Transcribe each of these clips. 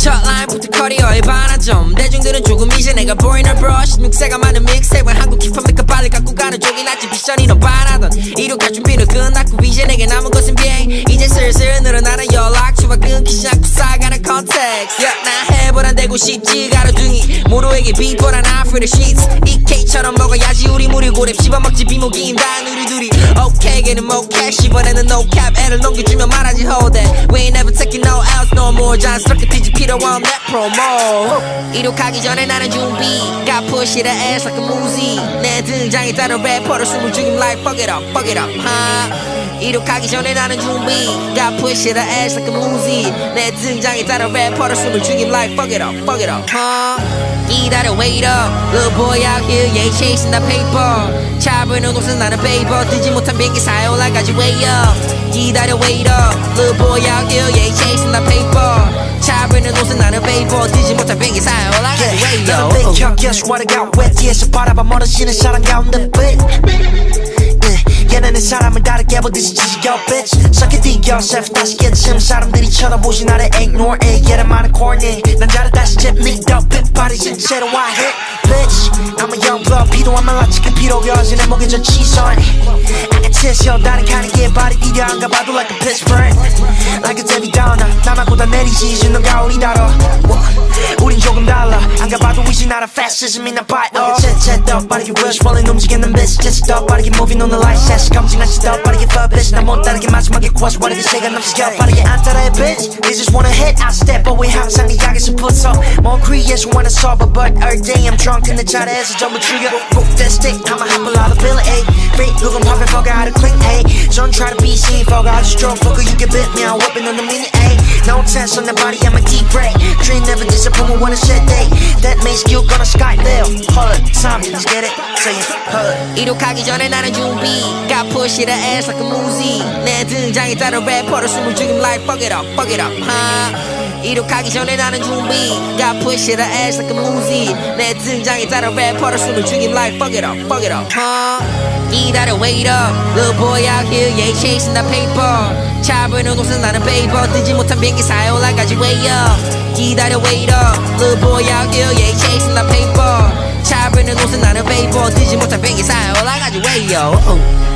첫 라인부터 커리어의 반환점 대중들은 조금 이제 내가 보이는 브러쉬 육세가 많은 믹스테이프는 한국 힙합니까 빨리 갖고 가는 쪽이 낫지 비전이 넌 반하던 이륙할 준비는 끝났고 이제 내게 남은 것은 비행 이제 슬슬 늘어나는 연락처와 끊기지 않고 쌓아가는 컨텍스트 나 해보란 되고 싶지 가로등이 모두에게 비보란 I feel the sheets EK처럼 먹어야지 우리 무리 고랩 씹어먹지 비모기임 다 누리두리 오케이 걔는 모캐 이번에는 no cap 애를 넘겨주면 말하지 hold that We ain't never taking no else no more 자연스럽게 뒤집히러 want that promo 이륙하기 전에 나는 준비가 push it ass like a movie 내 등장에 따른 래퍼를 숨을 죽임 like fuck it up 이륙하기 전에 나는 준비가 push it ass like a movie 내 등장에 따른 래퍼를 숨을 죽임 like fuck it up 기다려 wait up little boy out here yeah chasing the paper 차분한 옷은 나는 paper 뜨지 못한 비행기 사이 올라가지 way up 기다려 wait up little boy out here yeah chasing the paper 차분한 옷은 나는 paper 뜨지 못한 비행기 사이 올라가지 way up 너는 백형 guess what I got wet 뒤에서 바라봐 멀어지는 사람 가운데 얘는 내 사람을 다르게 보듯이 지지겨 bitch Suck it to yourself 다시 깨침 사람들이 쳐다보지 나를 ignore it 얘는 많은 corny 난 잘해 다시 잽 니도 핏발이 진짜로 I hit bitch I'm a young blood 필요한 말라 지금 필요가 어제 내 목에 저 치선 I can tell 다른 가는 게 발이 이려한가 봐도 like a pitch burn Like a Debbie Downer 나만고 다 내리지 이제 너가 우리 다뤄 우린 조금 달라 안 가봐도 이제 나라 fascism in a bite 챗챗 더 빠르게 rush rolling 움직이는 bitch just 더 빠르게 moving on the light set 검증하시 더 빠르게 fuck bitch 나 못 따르게 마지막에 quash 빠르게 시간 넘치겨 빠르게 안 따라해 bitch They just wanna hit I step away 항상 네 약에서 붙어 more creation wanna solve it but every day I'm drunk in the 자리에서 전부 죽여 Book that stick I'ma hop a lot of bill A Fake look I'm popping fuck out of clean A Don't try to be seen fuck I just drunk fucker you get bit me I'm whipping on the mini A No tense on the body I'm a deep break Dream never disappoint me when I said day That makes you gonna sky bill Hold it time let's get it say it hold it 이륙하기 전에 나는 준비가 push it ass like a movie 내 등장에 따른 래퍼를 숨을 죽임 like fuck it up 이륙하기 전에 나는 준비가 push it ass like a movie 내 등장에 따른 래퍼를 숨을 죽임 like fuck it up 기다려 wait up little boy out here yeah chasing the paper 차분한 옷은 나는 paper 뜨지 못한 비행기 사이 올라가지 way up 기다려 wait up little boy out here yeah chasing the paper 차분한 옷은 나는 paper 뜨지 못한 비행기 사이 올라가지 way up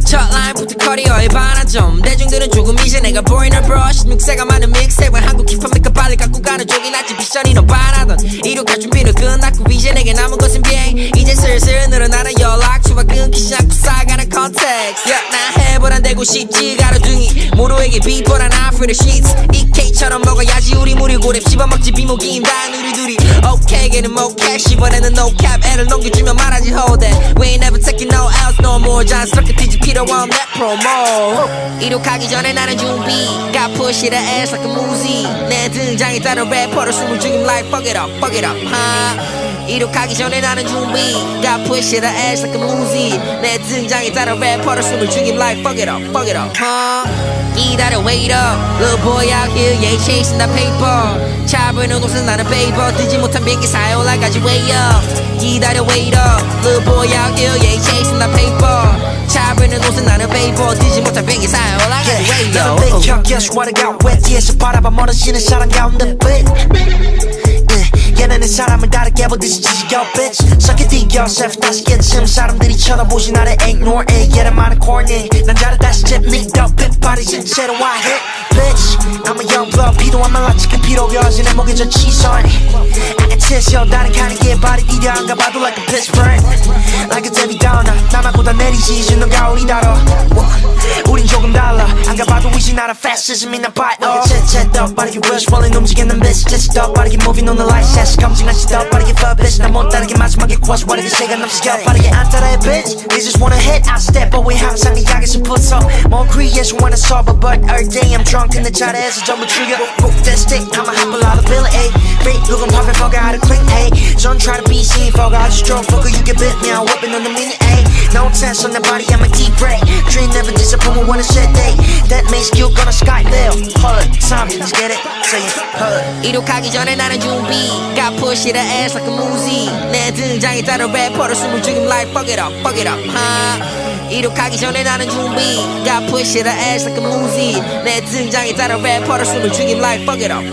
첫 라인부터 커리어의 반환점 대중들은 조금 이제 내가 보이는 브러쉬 육세가 많은 믹스테이프는 한국 힙합니까 빨리 갖고 가는 쪽이 낫지 비전이 넌 반하던 이륙할 준비는 끝났고 이제 내게 남은 것은 비행 이제 슬슬 늘어나는 연락처와 끊기지 않고 쌓아가는 컨텍스트 나 해보란 되고 싶지 가로등이 모두에게 비보란 I feel the sheets EK처럼 먹어야지 우리 무리 고랩 씹어먹지 비모기임 다 누리두리 오케이 걔는 모캐 이번에는 no cap 애를 넘겨주면 말하지 hold that We ain't never taking no else no more 자연스럽게 뒤집히러 want that promo 이륙하기 전에 나는 준비가 push it ass like a movie 내 등장에 따른 래퍼를 숨을 죽임 like fuck it up 이륙하기 전에 나는 준비가 push it ass like a movie 내 등장에 따른 래퍼를 숨을 죽임 like fuck it up 기다려 wait up little boy out here yeah chasing the paper 차분한 옷은 나는 paper 뜨지 못한 비행기 사이 올라가지 way up 기다려 wait up little boy out here yeah chasing the paper 차분한 옷은 나는 paper 뜨지 못한 비행기 사이 올라가지 way up 너는 백형 guess what I got wet 뒤에서 바라봐 멀어지는 사람 가운데 얘는 내 사람을 다르게 보듯이 지지겨 bitch Suck it to yourself 다시 깨침 사람들이 쳐다보지 나를 ignore it 얘는 많은 corny 난 잘해 다시 잽 니도 핏발이 진짜로 I hit bitch I'm a young blood 필요한 말라 지금 필요가 어제 내 목에 저 치선 I can tell 다른 가는 게 발이 이려한가 봐도 like a pitch burn Like a Debbie Downer 나만고 다 내리지 이제 너가 우리 다뤄 우린 조금 달라 안 가봐도 이제 나라 fascism in a bite 챗챗 더 빠르게 rush rolling 움직이는 bitch just 더 빠르게 moving on the light set 검증하시 더 빠르게 fuck bitch 나 못 따르게 마지막에 quash 빠르게 시간 넘치겨 빠르게 안 따라해 bitch They just wanna hit I step away 항상 네 약에서 붙어 more creation when I sober but all day I'm drunk in the 자리에서 전부 죽여 Book that stick I'ma have a lot of ability Fake looking perfect fucker how to clean A Don't try to be seen fucker I just drunk fucker you get bit me I'm whipping on the mini A No tense on the body I'm a deep break Dream never disappoint me when I said day That makes you gonna sky there Hold it time let's get it say it hold it 이륙하기 전에 나는 준비 Got push it ass like a movie 내 등장에 따른 래퍼를 숨을 죽임 like fuck it up 이륙하기 전에 나는 준비 Got push it ass like a movie 내 등장에 따른 래퍼를 숨을 죽임 like fuck it up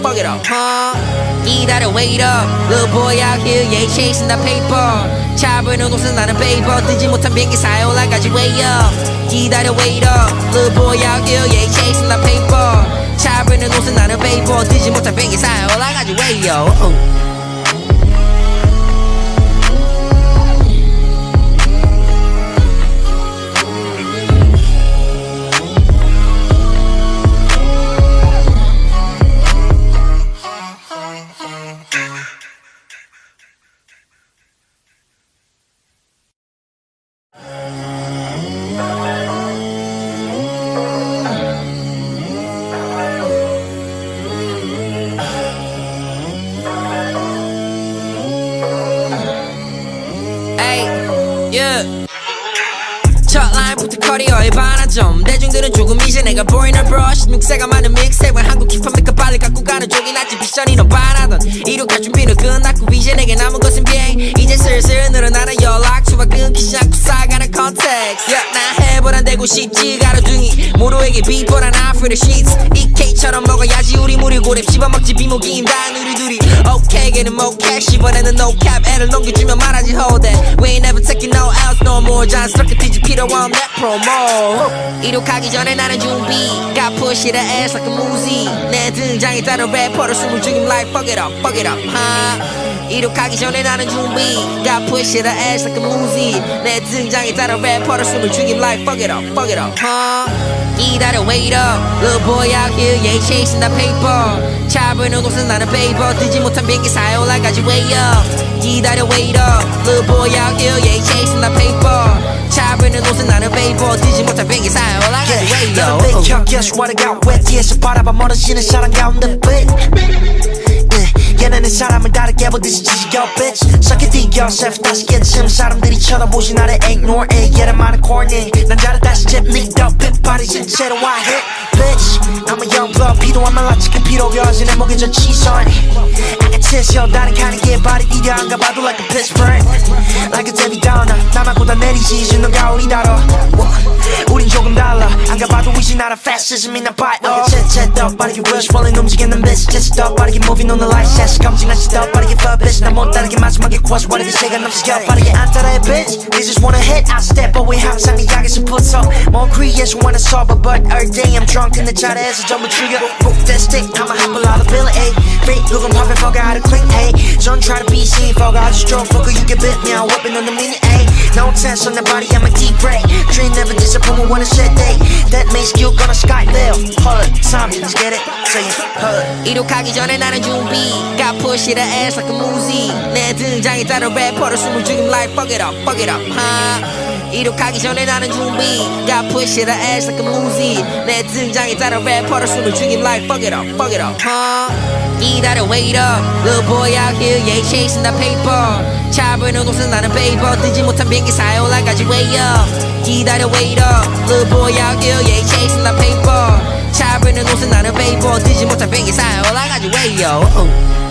기다려 wait up Little boy out here yeah chasing the paper 차보이는 옷은 나는 paper 뜨지 못한 비행기사에 올라가지 way up 기다려 wait up Little boy out here yeah chasing the paper 차보이는 옷은 나는 paper 뜨지 못한 비행기사에 올라가지 way up 첫 라인부터 커리어의 반환점 대중들은 조금 이제 내가 보이는 브러쉬 육세가 많은 믹스테이프는 한국 힙합니까 빨리 갖고 가는 쪽이 낫지 비전이 넌 반하던 이륙할 준비는 끝났고 이제 내게 남은 것은 비행 이제 슬슬 늘어나는 연락처와 끊기지 않고 쌓아가는 컨텍스트 나 해보란 되고 싶지 가로등이 모두에게 비보란 I feel the sheets EK처럼 먹어야지 우리 무리 고랩 씹어먹지 비모기임 다 누리두리 오케이 걔는 모캐 씹어내는 no cap 애를 넘겨주면 말하지 hold that We ain't never taking no else no more 자연스럽게 뒤집히러 want that promo 이륙하기 전에 나는 준비 Got push it ass like a movie 내 등장에 따른 래퍼를 숨을 죽임 like fuck it up 이륙하기 전에 나는 준비 Got push it ass like a movie 내 등장에 따른 래퍼를 숨을 죽임 like fuck it up 기다려 wait up Little boy out here yeah chasing the paper 차보이는 옷은 나는 paper 뜨지 못한 비행기사에 올라가지 way up 기다려 wait up Little boy out here yeah chasing the paper 차보이는 옷은 나는 paper 뜨지 못한 비행기사에 올라가지 way up 나는 백혀 guess what I got wet 뒤에서 바라봐 멀어지는 사랑 가운데 얘네는 사람을 다르게 보듯이 지지겨 bitch Suck it to yourself 다시 깨침 사람들이 쳐다보지 나를 ignore it 얘는 많은 corny 난 잘해 다시 잽니까 핏발이 실제로 I hit bitch I'm a young blood 필요한 말 라치게 필요여지 내 목에 저 치선 I can tell 다른 가는 게 발이 디뎌 안 가봐도 like a pitch burn Like a Debbie Downer 나만고 다 내리지 이제 너가 우리 다뤄 우린 조금 달라 안 가봐도 이제 나라 fascism in a bite 더 빠르게 rush rolling 움직이는 bitch just 더 빠르게 moving on the light set 검증한 시더 빠르게 fuck bitch 나 못 따르게 마지막에 quash 빠르게 시간 넘치겨 빠르게 안 따라해 bitch They just wanna hit I step away 항상 네 약에서 붙어 more creation when I sober but all day I'm drunk in the 자리에서 전부 죽여 Book that stick I'ma have a lot of ability Fake looking perfect fucker how to clean A Don't try to be seen fucker I just drunk fucker you get bit me I'm whipping on the mini A No tense on the body I'm a deep break Dream never disappoint me when I said day That makes you gonna sky there hold it time let's get it say it hold it 이륙하기 전에 나는 준비 Got push it ass like a movie 내 등장에 따른 래퍼를 숨을 죽임 like fuck it up 이륙하기 전에 나는 준비 Got push it ass like a movie 내 등장에 따른 래퍼를 숨을 죽임 like fuck it up 기다려 wait up Little boy out here yeah chasing the paper 차보이는 옷은 나는 paper 뜨지 못한 비행기사에 올라가지 way up 기다려 wait up Little boy out here yeah chasing the paper 차보이는 옷은 나는 paper 뜨지 못한 비행기사에 올라가지 way up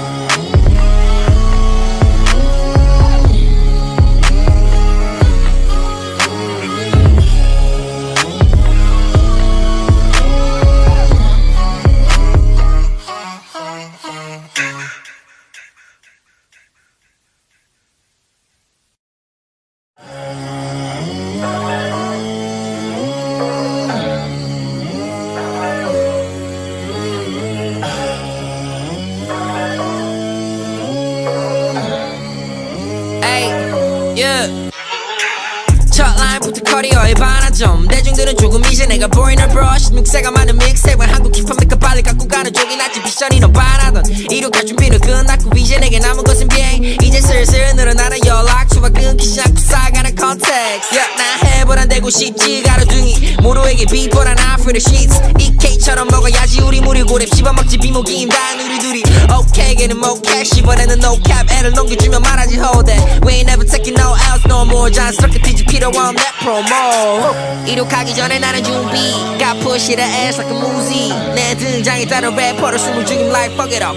첫 라인부터 커리어의 반환점 대중들은 조금 이제 내가 보이는 브러쉬 육세가 많은 믹스테이프는 한국 힙합니까 빨리 갖고 가는 쪽이 낫지 비전이 넌 반하던 이륙할 준비는 끝났고 이제 내게 남은 것은 비행 이제 슬슬 늘어나는 연락처와 끊기지 않고 쌓아가는 컨텍스트 나 해보 해보란 되고 싶지 가로등이 모로에게 비포란 after the sheets EK처럼 먹어야지 우리 무리 고랩 씹어먹지 비모기임 다 누리두리 오케이 걔는 모캐 씹어내는 no cap 애를 넘겨주면 말하지 hold that We ain't never taking no else no more 자연스럽게 뒤지 필요 없는 promo 이륙하기 전에 나는 준비가 push it ass like a movie 내 등장에 따른 래퍼를 숨을 죽임 like fuck it up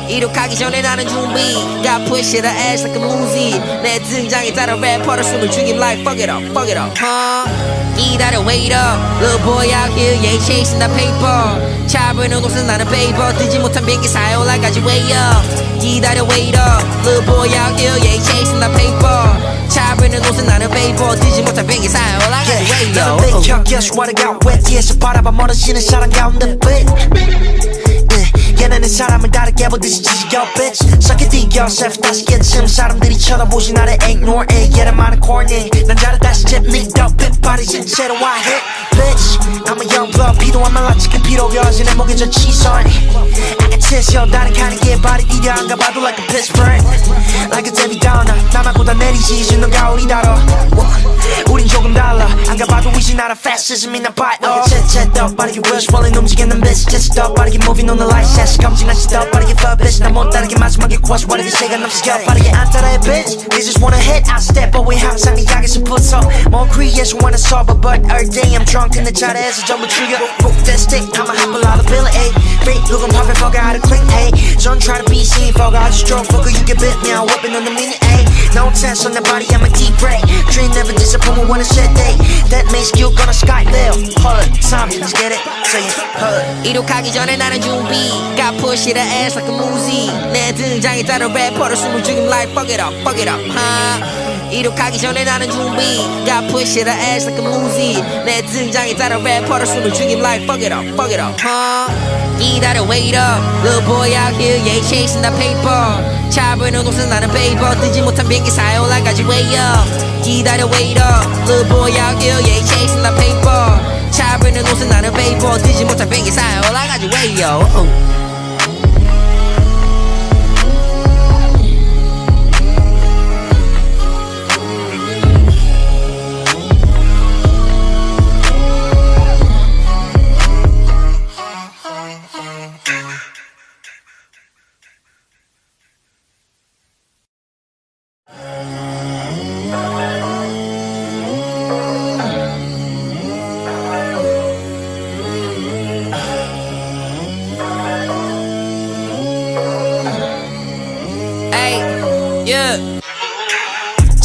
이륙하기 전에 나는 준비가 push it ass like a movie 내 등장에 따른 래퍼를 숨을 죽임 like fuck it up 기다려 wait up little boy out here yeah chasing the paper 차보이는 곳은 나는 paper 뜨지 못한 비행기 사요라까지 way up 기다려 wait up little boy out here yeah chasing the paper 차보이는 곳은 나는 paper 뜨지 못한 비행기 사요라까지 way up 너는 벽에 슈와르가 왜 뒤에서 바라봐 멀어지는 사람 가운데 얘는 사람을 다르게 보듯이 지지겨 bitch Suck it deep yourself 다시 깨침 사람들이 쳐다보지 나를 ignore it 얘는 많은 corny 난 자를 다시 잽니 덕빛 빠르신 채로 I hit bitch I'm a young blood 필요한 말 라치게 필요겨진 내 목에 저 치선 I can tell you 다른 가는 게 발이 이려 안 가봐도 like a pitch burn Like a Debbie Downer 나만 보다 내리지 진너가 우리 다뤄 우린 조금 달라 안 가봐도 위시 나라 fascism 난 봐요 채채 더 빠르게 rush rolling 움직이는 bitch 채채 더 빠르게 moving on the light set 검증한 시더 빠르게 fuck bitch 난 못 따르게 마지막에 cross 와르게 시간 넘치겨 빠르게 안 따라해 bitch They just wanna hit I step away 항상 네 약에서 붙어 More creation wanna solve it but every day I'm drunk in the 차례에서 전부 죽여 Book that stick I'ma hop a lot of bill A Fake looking perfect fucker how to clean A Don't try to be seen fucker I just drunk fucker you get bit now whipping on the mini A No tense on the body I'm a deep break Dream never disappoint me when I said day That makes you gonna sky bill Hold it time let's get it say it hold it 이륙하기 전에 나는 준비가 push it ass like a movie 내 등장에 따른 래퍼를 숨을 죽임 like fuck it up 이륙하기 전에 나는 준비가 push it ass like a movie 내 등장에 따른 래퍼를 숨을 죽임 like fuck it up 기다려 wait up little boy out here yeah chasing the paper 차보이는 곳은 나는 paper 뜨지 못한 비행기 사요라까지 way up 기다려 wait up little boy out here yeah chasing the paper 차보이는 곳은 나는 paper 뜨지 못한 비행기 사요라까지 way up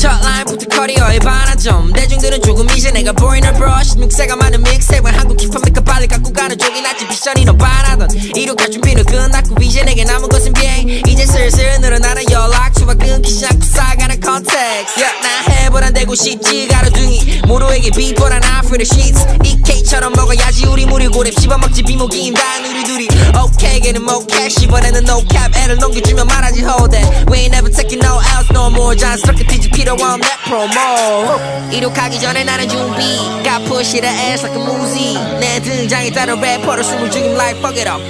첫 라인부터 커리어의 반환점 대중들은 조금 이제 내가 보이는 브러쉬 육세가 많은 믹스액은 한국 힙합니까 빨리 갖고 가는 쪽이 낫지 비전이 넌 반하던 이륙할 준비는 끝났고 이제 내게 남은 것은 비행 이제 슬슬 늘어나는 연락처와 끊기지 않고 쌓아가는 컨텍스트 나 해보란 되고 싶지 가로등이 모로에게 비포란 after the sheets EK처럼 먹어야지 우리 무리 고랩 씹어먹지 비모기임 다 누리두리 오케이 걔는 모캐 씹어내는 no cap 애를 넘겨주면 말하지 hold that We ain't never taking no else no more 자연스럽게 뒤지 필요 없는 promo 이륙하기 전에 나는 준비가 push it ass like a movie 내 등장에 따른 래퍼를 숨을 죽임 like fuck it up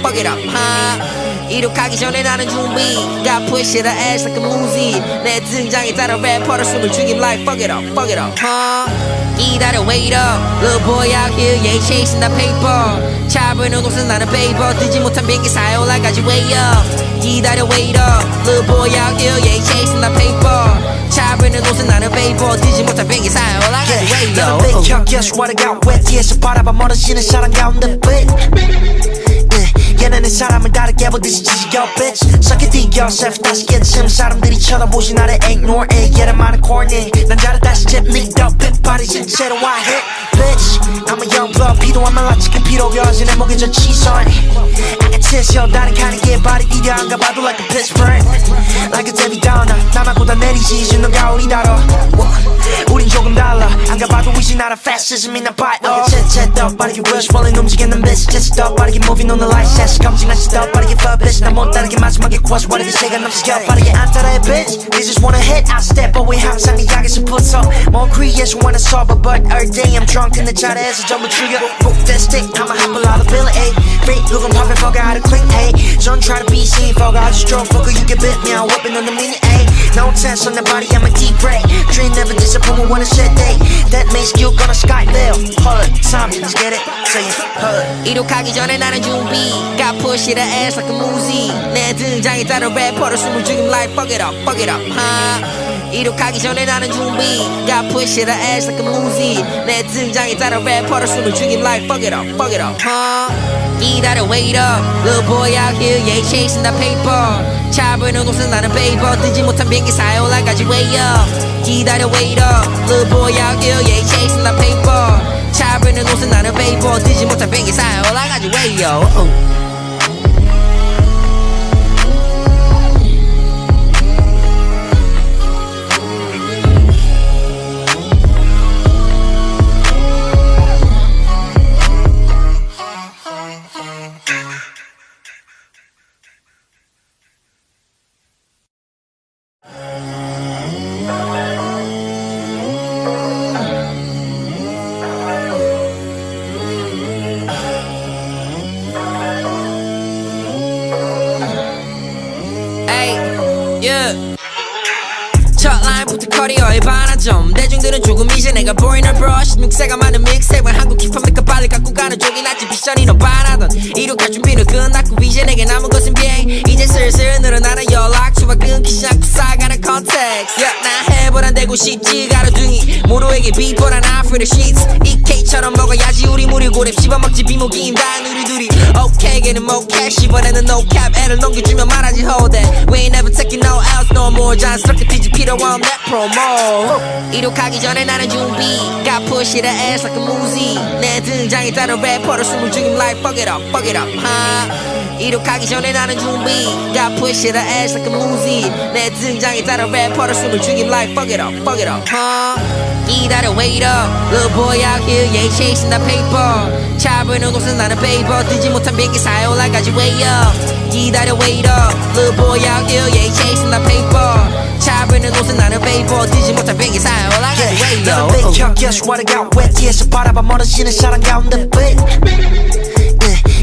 이륙하기 전에 나는 준비가 push it ass like a movie 내 등장에 따른 래퍼를 숨을 죽임 like fuck it up 기다려 wait up little boy out here yeah chasing the paper 차보이는 곳은 나는 paper 뜨지 못한 비행기 사요라까지 way up 기다려 wait up little boy out here yeah chasing the paper 차보이는 곳은 나는 paper 뜨지 못한 비행기 사요라까지 way up 너는 벽에 슈와르가 왜 뒤에서 바라봐 멀어지는 사람 가운데 얘는 사람을 다르게 보듯이 지지겨 bitch Suck it deep yourself 다시 깨침 사람들이 쳐다보지 나를 ignore it 얘는 많은 corny 난 자를 다시 잽니 덕빛 빠르신 채로 I hit bitch I'm a young blood 필요한 말 라치게 필요겨진 내 목에 저 치선 I can tell you 다른 가는 게 발이 이려 안 가봐도 like a pitch burn Like a Debbie Downer 나만 보다 내리지 진너가 우리 다뤄 우린 조금 달라 안 가봐도 위시 나라 fascism 난 봐요 채채 더 빠르게 rush rolling 움직이는 bitch 채채 더 빠르게 moving on the light set 검증한 시더 빠르게 fuck bitch 난 못 따르게 마지막에 cross 와르게 시간 넘치겨 빠르게 안 따라해 bitch They just wanna hit I step away 항상 네 약에서 붙어 More creation wanna solve it but every day I'm drunk in the 차례에서 전부 죽여 trigger. Book that stick, I'ma hop a lot of bill, ayy. Fake looking poppin', fuck out of clean, ayy. Don't try to be seen, fuck I just drove, fucker, you get bit me, I'm whipping on the mini, ayy. No tense on the body, I'm a deep break. Dream never disappoint me when I said day. That makes you gonna sky bill. Hold it, Tommy, let's get it. Say it, hold it. 이륙하기 전에 나는 준비. Got push it ass like a movie. 내 등장에 따른 래퍼를 숨을 죽임 like fuck it up, 이륙하기 전에 나는 준비. Got push it ass like a movie. 내 등장에 따른 래퍼를 숨을 죽임 like fuck it up, 기다려 wait up. Little boy out here, yeah, chasing the paper. 차보이는 옷은 나는 paper. 뜨지 못한 비행기 사이 올라가지 way up. 기다려 wait up. Little boy out here, yeah, chasing the paper. 차보이는 옷은 나는 paper. 뜨지 못한 비행기 사이 올라가지 way up. 첫 라인부터 커리어의 반환점. 대중들은 조금 이제 내가 보이는 브러쉬. 육세가 많은 믹스테이프는 한국 힙합니까 빨리 갖고 가는 쪽이 낫지. 비전이 넌 반하던 이륙할 준비는 끝났고 이제 내게 남은 것은 비행. 이제 슬슬 늘어나는 연락처와 끊기지 않고 쌓아가는 컨텍스트. 나 해보란 대고 싶지 가로등이 모두에게 비보란 after the sheets. EK처럼 먹어야지 우리 무리 고랩 씹어먹지 비모기임 다 누리두리. 오케이 걔는 모캐 씹어내는 no cap. 애를 넘겨주면 말하지 hold that. We ain't never taking no else no more. 자연스럽게 뒤집 필요 없는 promo. 이륙하기 전에 나는 준비. Got push it ass like a movie. 내 등장에 따른 래퍼를 숨을 죽임 like fuck it up, 이륙하기 전에 나는 준비. Got push it ass like a movie. 내 등장에 따른 래퍼를 숨을 죽임 like fuck it up, 기다려 wait up. Little boy out here, yeah, chasing the paper. 차보이는 옷은 나는 paper. 뜨지 못한 비행기 사이 올라가지 way up. 기다려 wait up. Little boy out here, yeah, chasing the paper. 차보이는 옷은 나는 paper. 뜨지 못한 비행기 사이 올라가지 way up. 너는 백혀, guess what I got wet. 뒤에서 바라봐 멀어지는 사랑 가운데 빛.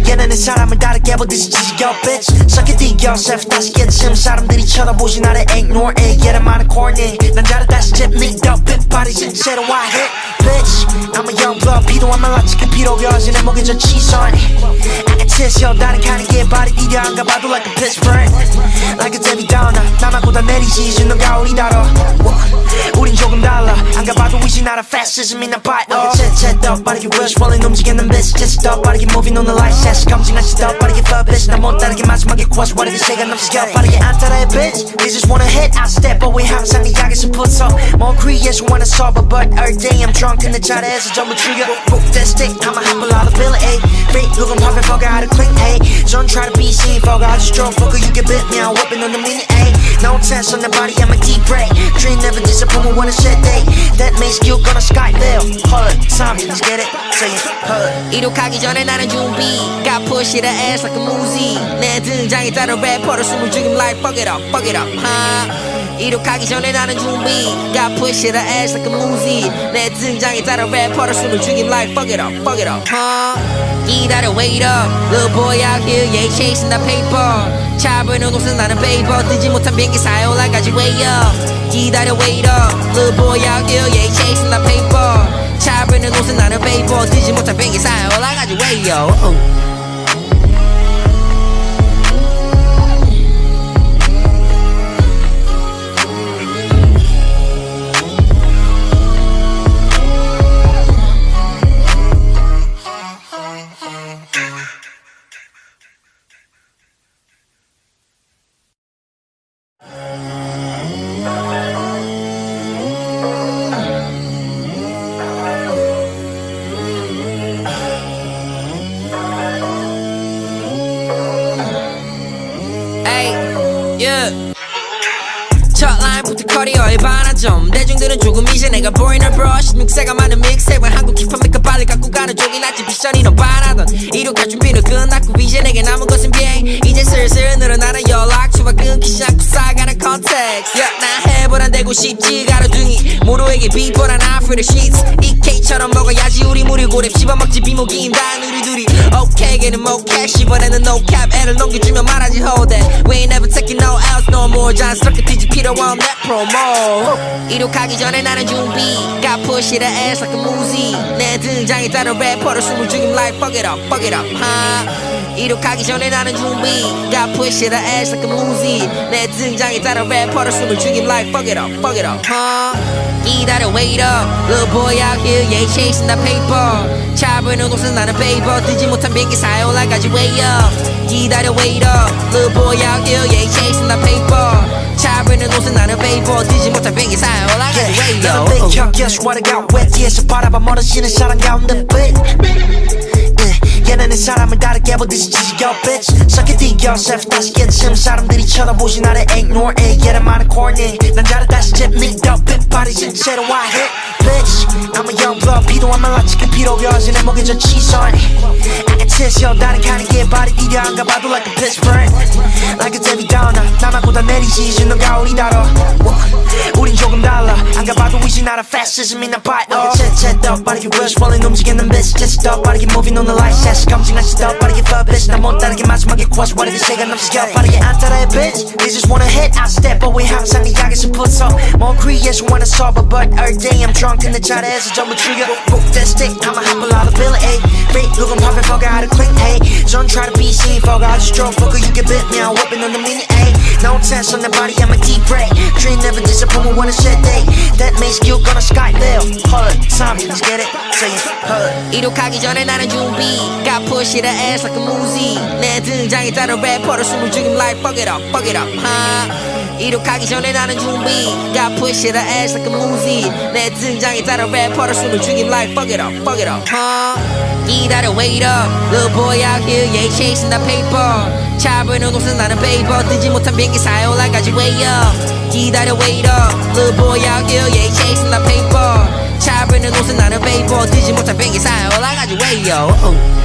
얘네는 사람을 다르게 보듯이 지지겨 bitch. Suck it to yourself 다시 깨침. 사람들이 쳐다보지 나를 ignore it. 얘는 많은 corny. 난 잘했다 시집 니도 핏발이 실제로 I hit bitch. I'm a young blood 필요한 말 라치게 필요가 어제 내 목에 저 치선. I can tell 다른 칸이 개발이 뛰려 안 가봐도 like a pitch burn. Like a Debbie Downer 나만보다 내리지 이제 너가 우리 다뤄. 우린 조금 달라 안 가봐도 이제 나라 fascism in a bite. 챗챗 더 빠르게 rush rolling 움직이는 bitch. just 더 빠르게 moving on the light set. 검증한 시 더 빠르게 fuck bitch. 나 못 따르게 마지막에 quash 버리게 시간 넘치게 빠르게 안 따라해 bitch. They just wanna hit I step away 항상 네 약에서 붙어. more creation wanna solve it but every day I'm drunk in the 자리에서 전부 trigger. book that stick I'ma hop a lot of bill, ayy. Fake looking poppin', fuck out of clean, ayy. Don't try to be seen, fuck I just drove, fucker, you get bit me, I'm whipping on the mini, ayy. No tense on the body, I'm a deep break. Dream never disappoint me when I said day. That makes you gonna sky bill. Hold it, Tommy, let's get it. Say it, hold it. 이륙하기 전에 나는 준비. Got push it ass like a movie. 내 등장에 따른 래퍼를 숨을 죽임 like fuck it up, 이륙하기 전에 나는 준비. Got push it ass like a movie. 내 등장에 따른 래퍼를 숨을 죽임 like fuck it up, 기다려 wait up. Little boy out here, yeah, chasing the paper. 차보이는 옷은 나는 paper. 뜨지 못한 비행기 사이 올라가지 way up. 기다려 wait up. Little boy out here, yeah, chasing the paper. 차보이는 옷은 나는 paper. 뜨지 못한 비행기 사이 올라가지 way up. 첫 라인부터 커리어의 반환점. 대중들은 조금 이제 내가 보이는 브러쉬. 육세가 많은 믹스테이프는 한국 힙합니까 빨리 갖고 가는 쪽이 낫지. 비전이 넌 반하던 이륙할 준비는 끝났고 이제 내게 남은 것은 비행. 이제 슬슬 늘어나는 연락처와 끊기지 않고 쌓아가는 컨텍스트. 나 해보 해보란대고 싶지 가로등이 모로에게 비포란 after the sheets EK처럼 먹어야지 우리 무리 고랩 씹어먹지 비모기임 다 누리두리 오케이 걔는 모캐 씹어내는 no cap 애를 넘겨주면 말하지 hold that We ain't never taking no else no more 자연스럽게 뒤지 필요 없는 promo 이륙하기 전에 나는 준비 Got push it ass like a movie 내 등장에 따른 래퍼를 숨을 죽임 like fuck it up 이륙하기 전에 나는 준비 Got push it ass like a movie 내 등장에 따른 래퍼를 숨을 죽임 like fuck it up 기다려 wait up Little boy out here yeah chasing the paper 차보이는 옷은 나는 paper 뜨지 못한 비행기 사이 올라가지 way up 기다려 wait up Little boy out here yeah chasing the paper 차보이는 옷은 나는 paper 뜨지 못한 비행기 사이 올라가지 way up 나는 big 형 guess what I got wet 뒤에서 바라봐 멀어지는 사랑 가운데 빛 얘는 내 사람을 다르게 보듯이 지지겨 bitch Suck it to yourself 다시 깨침 사람들이 쳐다보지 나를 ignore it 얘는 많은 corny 난 잘해 다시 잽니까 빛발이 진짜로 I hit bitch I'm a young blood 필요하면 라치게 필요가 어제 내 목에 저 치선 I can test you 다른 가는 게 발이 디뎌 안 가봐도 like a pitch burn Like a Debbie Downer 나만 다 내리지 이제 너가 우리 다뤄 우린 조금 달라 안 가봐도 이제 나라 fascism in the bite 챗챗 빠르게 rush rolling 움직이는 bitch just 더 빠르게 moving on the light set 검증한 시더 빠르게 fuck bitch 나 못 따르게 마지막에 quash 빠르게 시간 넘치겨 빠르게 안 따라해 bitch They just wanna hit I step away 항상 네 약에서 붙어 more creation wanna solve it but every day I'm drunk in the 차례에서 전부 죽여 Book that stick I'ma hop a lot of bill A Fake look I'm popping fuck out of clean A Don't try to be seen fuck I just drunk fucker you get bit me I'm whipping on the mini A No tense on the body I'm a deep break Dream never disappoint me when I said day That makes you gonna sky bill Hold it time let's get it say it hold it 이륙하기 전에 나는 준비 Got push it ass like a movie 내 등장에 따른 래퍼를 숨을 죽임 like fuck it up 이륙하기 전에 나는 준비 Got push it ass like a movie 내 등장에 따른 래퍼를 숨을 죽임 like fuck it up 기다려 wait up Little boy out here yeah chasing the paper 차보이는 옷은 나는 paper 뜨지 못한 비행기 사이 올라가지 way up 기다려 wait up Little boy out here yeah chasing the paper 차보이는 옷은 나는 paper 뜨지 못한 비행기 사이 올라가지 way up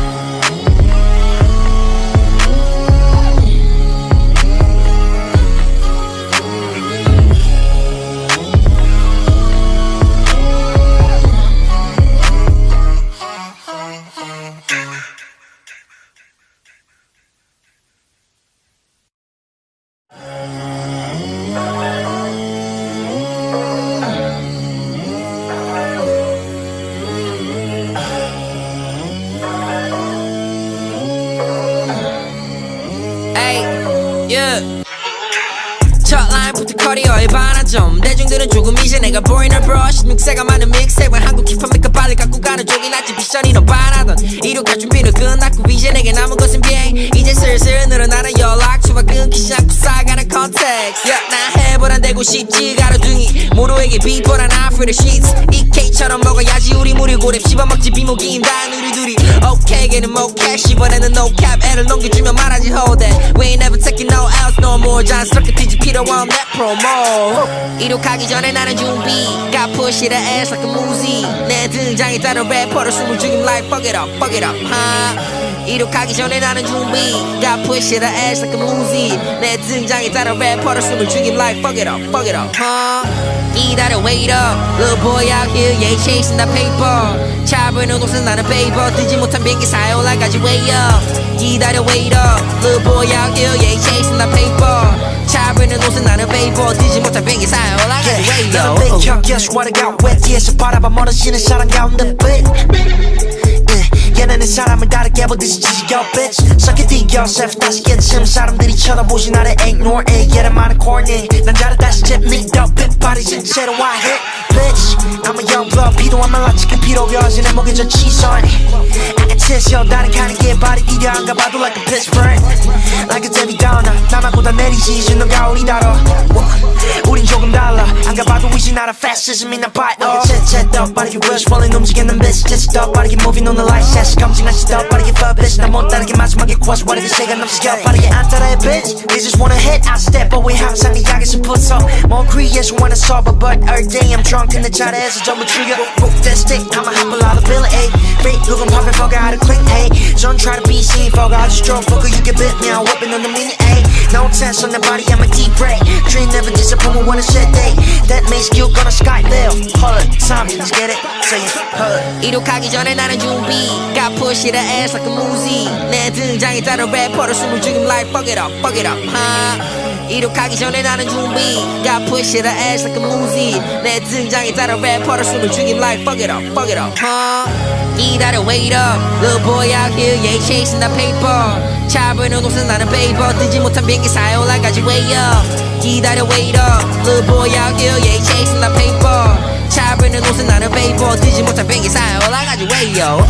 첫 라인부터 커리어의 반환점 대중들은 조금 이제 내가 보이는 브러쉬 믹스가 많은 믹스액은 한국 힙합 니까 빨리 갖고 가는 쪽이 낫지 비션이 넌 반하던 이륙할 준비는 끝났고 이제 내게 남은 것은 비행 이제 슬슬 늘어나는 연락처와 끊기 시작고 쌓아가는 컨텍스트 나 해보란대고 싶지 가로등이 모로에게 비포란 after the sheets EK처럼 먹어야지 우리 무리 고랩 씹어먹지 비모기임 다 누리두리 오케이 걔는 모캐 씹어내는 no cap 애를 넘겨주면 말하지 hold that We ain't never taking no else no more 자연스럽게 뒤지 필요 없는 promo 이륙하기 전에 나는 준비 Got push it ass like a movie 내 등장에 따른 래퍼를 숨을 죽임 like fuck it up 이륙하기 전에 나는 준비 Got push it ass like a movie 내 등장에 따른 래퍼를 숨을 죽임 like fuck it up 기다려 wait up Little boy out here yeah chasing the paper 차보이는 옷은 나는 paper 뜨지 못한 비행기 사이 올라가지 way up 기다려 wait up Little boy out here yeah chasing the paper 차보이는 옷은 나는 paper 뜨지 못한 비행기 사이 올라가지 way up 나는 big 형 guess what I got wet 뒤에서 바라봐 멀어지는 사랑 가운데 빛 얘는 내 사람을 다르게 보듯이 지지겨 bitch Suck it to yourself 다시 깨침 사람들이 쳐다보지 나를 ignore it 얘는 많은 corny 난 잘해 다시 잽니까 빛발이 진짜로 I hit bitch I'm a young blood 필요하면 라치게 필요가 어제 내 목에 저 치선 I can test you 다른 가는 게 발이 디뎌 안 가봐도 like a pitch burn Like a Debbie Downer 나만 다 내리지 이제 너가 우리 다뤄 우린 조금 달라 안 가봐도 이제 나라 fascism in the bite 챗챗 더 빠르게 rush rolling 움직이는 bitch just 더 빠르게 moving on the light set 검증한 시더 빠르게 fuck bitch 나 못 따르게 마지막에 quash 빠르게 시간 넘치겨 빠르게 안 따라해 bitch They just wanna hit I step away 항상 네 약에서 붙어 more creation wanna solve it but every day I'm drunk in the 차례에서 전부 죽여 Book that stick I'ma hop a lot of bill A Fake look I'm popping fuck out of clean A Don't try to be seen fuck I just drove fucker, you get bit now. Whipping on the mini A. No tense on the body, I'm a deep break. Dream never disappoint, when a shit day. That makes you gonna skyveil. Hold it, time, let's get it. Say it, hold it. 이륙하기 전에 나는 준비. Got push it ass like a Muzi. 내 등장에 따른 래퍼를 숨을 죽임 like fuck it up, 이륙하기 전에 나는 준비. Got push it ass like a Muzi. 내 등장에 따른 래퍼를 숨을 죽임 like fuck it up, 기다려 wait up. Little boy out here, yeah, chasing the paper. 차보이는 옷은 나는 paper. 뜨지 못한 비행기사에 올라가지 way up. 기다려 wait up. Little boy out here, yeah, chasing the paper. 차보이는 옷은 나는 paper. 뜨지 못한 비행기사에 올라가지 way up.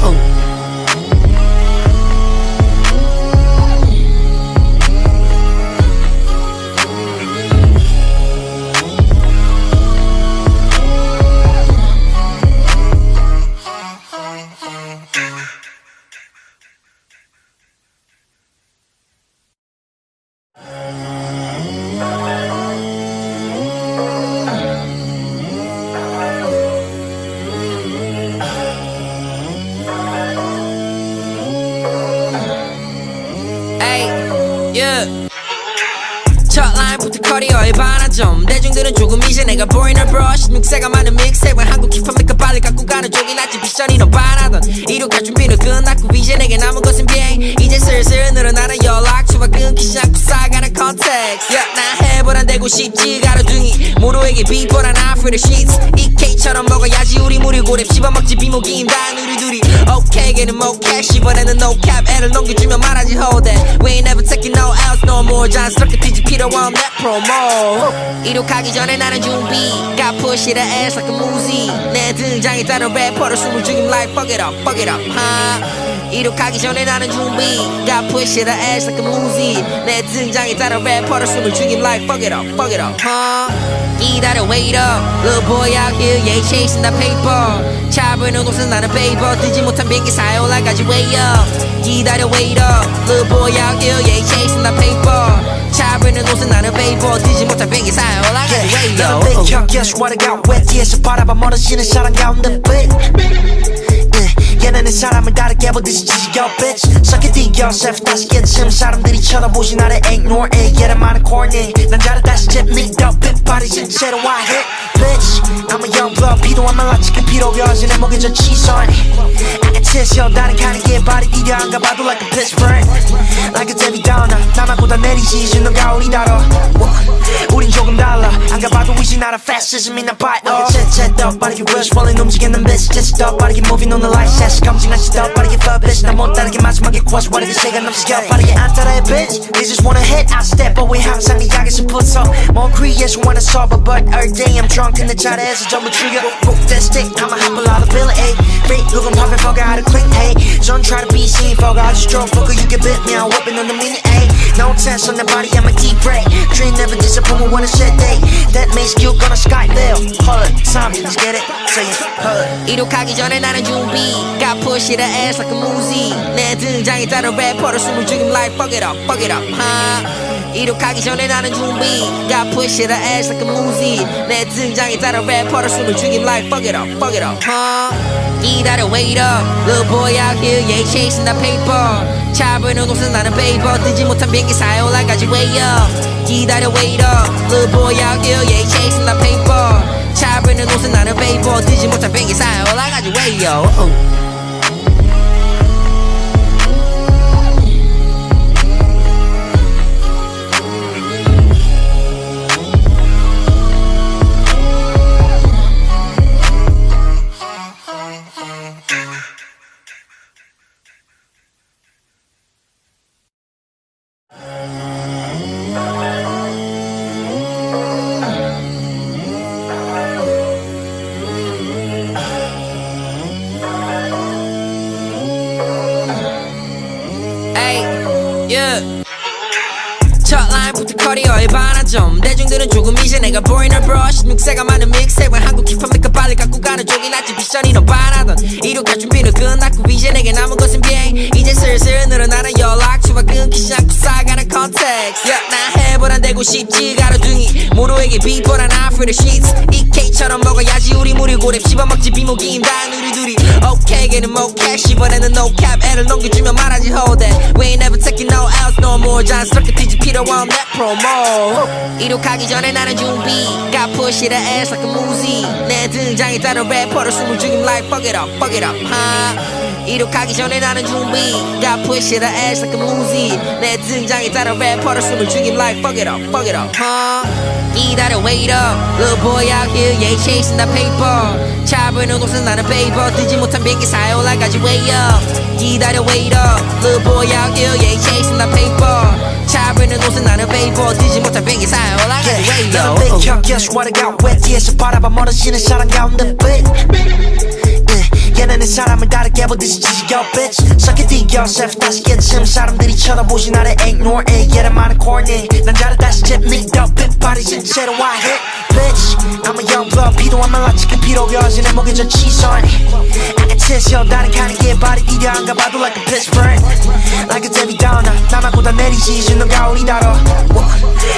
첫 라인부터 커리어의 반환점. 대중들은 조금 이제 내가 보이는 브러쉬. 육세가 많은 믹스액은 한국 힙합니까 빨리 갖고 가는 쪽이 낫지. 비전이 넌 반하던 이륙할 준비는 끝났고 이제 내게 남은 것은 비행. 이제 슬슬 늘어나는 연락처와 끊기지 않고 쌓아가는 컨텍스트. 나 해보란 되고 싶지 가로등이 모두에게 비보란 I feel the sheets. EK처럼 먹어야지 우리 무리 고랩 씹어먹지 비모기임 다 누리두리. 오케이 걔는 모캡 씹어내는 no cap. 애를 넘겨주면 말하지 hold that. We ain't never taking no else no more. 자연스럽게 뒤집히러 want that promo. 이륙하기 전에 나는 준비. Got push it ass like a Muzi. 내 등장에 따른 래퍼를 숨을 죽임 like fuck it up, 이륙하기 전에 나는 준비. Got push it ass like a Muzi. 내 등장에 따른 래퍼를 숨을 죽임 like fuck it up, 기다려 wait up. Little boy out here, yeah, chasing the paper. 차보이는 옷은 나는 paper. 뜨지 못한 비행기사에 올라가지 way up. 기다려 wait up. Little boy out here, yeah, chasing the paper. 차보이는 옷은 나는 paper. 뜨지 못한 비행기사에 올라가지 way up. 나는 big 형, guess what I got wet. 뒤에서 바라봐 멀어지는 사랑 가운데 빛. 얘네는 사람을 다르게 보듯이 지지겨 bitch. Suck it to yourself 다시 깨침. 사람들이 쳐다보지 나를 ignore it. 얘는 많은 corny. 난 잘해 다시 집 닉더 핏발이 실제로 I hit bitch. I'm a young blood 필요한 말라 치킨 필요가 어제 내 목에 저 치선. I can tell 다른 칸에 얘 발이 디뎌 안 가봐도 like a pitch burn. Like a Debbie Downer 나만보다 내리지 이제 너가 우리 다뤄. 우린 조금 달라 안 가봐도 이제 나라 fascism in a bite. 챗챗 더 빠르게 rush rolling 움직이는 bitch. 챗 더 빠르게 moving on the light set. 검증한 시 더 빠르게 fuck bitch. 나 못 따르게 마지막에 quash 버리게 시간 넘치게 빠르게 안 따라해 bitch. They just wanna hit I step away 항상 네 약에서 붙어. More creation wanna solve it but every day I'm drunk in the 자리에서 전부 죽여. Book that stick I'ma hop a lot of bill A. Fake look I'm popping fuck out of clean A. Don't try to be seen fuck I just drove fucker you get bit me I'm whipping on the mini A. No tense on the body I'm a deep break. Dream never disappoint when a shit day. That makes you gonna skyveil. Hold it, time, let's get it. Say it, hold it. 이륙하기 전에 나는 준비. Got push it ass like a Muzi. 내 등장에 따른 래퍼를 숨을 죽임 like fuck it up, 이륙하기 전에 나는 준비. Got push it ass like a Muzi. 내 등장에 따른 래퍼를 숨을 죽임 like fuck it up, 기다려 wait up. Little boy out here, yeah, chasing the paper. 차보이는 옷은 나는 paper. 뜨지 못한 비행기사에 올라가지 way up. 기다려 wait up. Little boy out here, yeah, chasing the paper. 차보이는 옷은 나는 paper. 뜨지 못한 비행기사에 올라가지 way up. 첫 라인부터 커리어의 반환점 대중들은 조금 이제 내가 보이는 브러쉬 믹스가 많은 믹스와 한국 힙합 메이커 빨리 갖고 가는 쪽이 낫지 비션이 넌 반하던 이륙할 준비는 끝났고 이제 내게 남은 것은 비행 이제 슬슬 늘어나는 연락처와 끊기 시작고 쌓아가는 컨텍스트 나 해보란 되고 싶지 가로등이 모로에게 비포란 아프리드 시트 EK처럼 먹어야지 우리 무리 고랩 씹어먹지 비모기임 다 누리두리 오케이 걔는 모캐 씹어내는 no cap 애를 넘겨주면 말하지 hold that We ain't never taking no else no more 자연스럽게 뒤집 필요 없는 promo 이륙하기 전에 나는 준비가 push it ass like a movie 내 등장에 따른 래퍼를 숨을 죽임 like fuck it up 이륙하기 전에 나는 준비가 push it ass like a movie 내 등장에 따른 래퍼를 숨을 죽임 like fuck it up 기다려 wait up little boy out here yeah chasing the paper 잡으는 곳은 나는 paper 뜨지 못한 비행기 사이 올라가지 way up 기다려 wait up little boy out here yeah chasing the paper 잡으는 옷은 나는 paper 뜨지 못한 비행기 사이 올라가지 way up 너는 맥혀 guess what I got wet 뒤에서 바라봐 멀어지는 사랑 가운데 but 얘는 내 사람을 다르게 보듯이 지지겨 bitch Suck it deep yourself 다시 깨침 사람들이 쳐다보지 나를 ignore it 얘는 많은 corny 난 잘해 다시 잽니 더 빗발이 신체로 I hit bitch I'm a young blood 필요하면 라치게 필요해 어제 내 목에 저 치선 I can test you 다른 칸에 발이 디뎌 안 가봐도 like a pitch burn Like a Debbie Downer 나만 보다 내리지 이제 넌 가오리 다뤄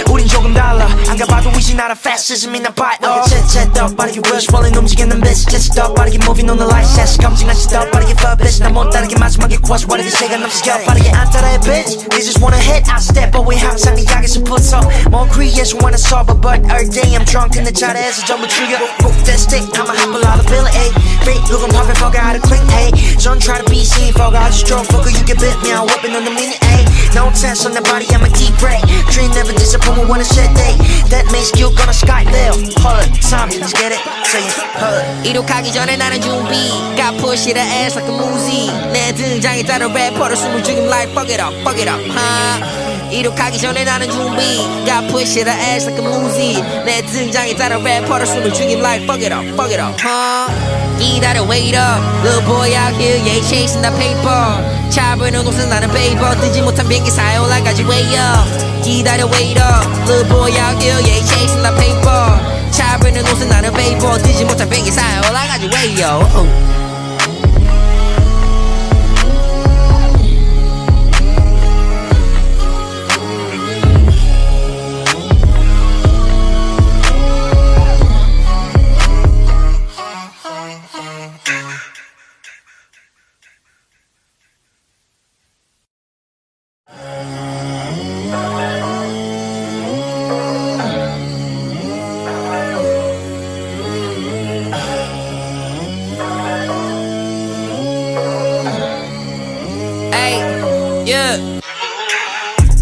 우린 조금 달라 안 가봐도 위시 나라 fascism 나 봐요 챗챗 더 빠르게 rush rolling 움직이는 bitch 챗챗 더 빠르게 moving on the light set 검증한 시 더 빠르게 fuck bitch 나 못 따르게 마지막에 cross 와르게 시간 넘치겨 빠르게 안 따라해 bitch They just wanna hit I step away 항상 네 약에서 붙어 More creation wanna solve it but every day I'm drunk in the 차례에서 전부 죽여 Move that stick I'ma hop a lot of bill A Fake looking pumping fuck how to clean A Don't try to be seen fuck I just drunk fucker you get bit me I'm whipping on the mini A No tense on the body I'm a deep break Dream never disappoint me when I said day That makes you gonna sky live Hold it time let's get it say it hold it 이륙하기 전에 나는 준비가 push it ass like a movie 내 등장에 따른 래퍼를 숨을 죽임 like fuck it up 이륙하기 전에 나는 준비가 push it ass like a movie 내 등장에 따른 래퍼를 숨을 죽임 like fuck it up 기다려 wait up little boy out here yeah chasing the paper 잡으는 곳은 나는 paper 뜨지 못한 비행기 사이 올라가지 way up 기다려 wait up little boy out here yeah chasing the paper 잡으는 곳은 나는 paper 뜨지 못한 비행기 사이 올라가지 way up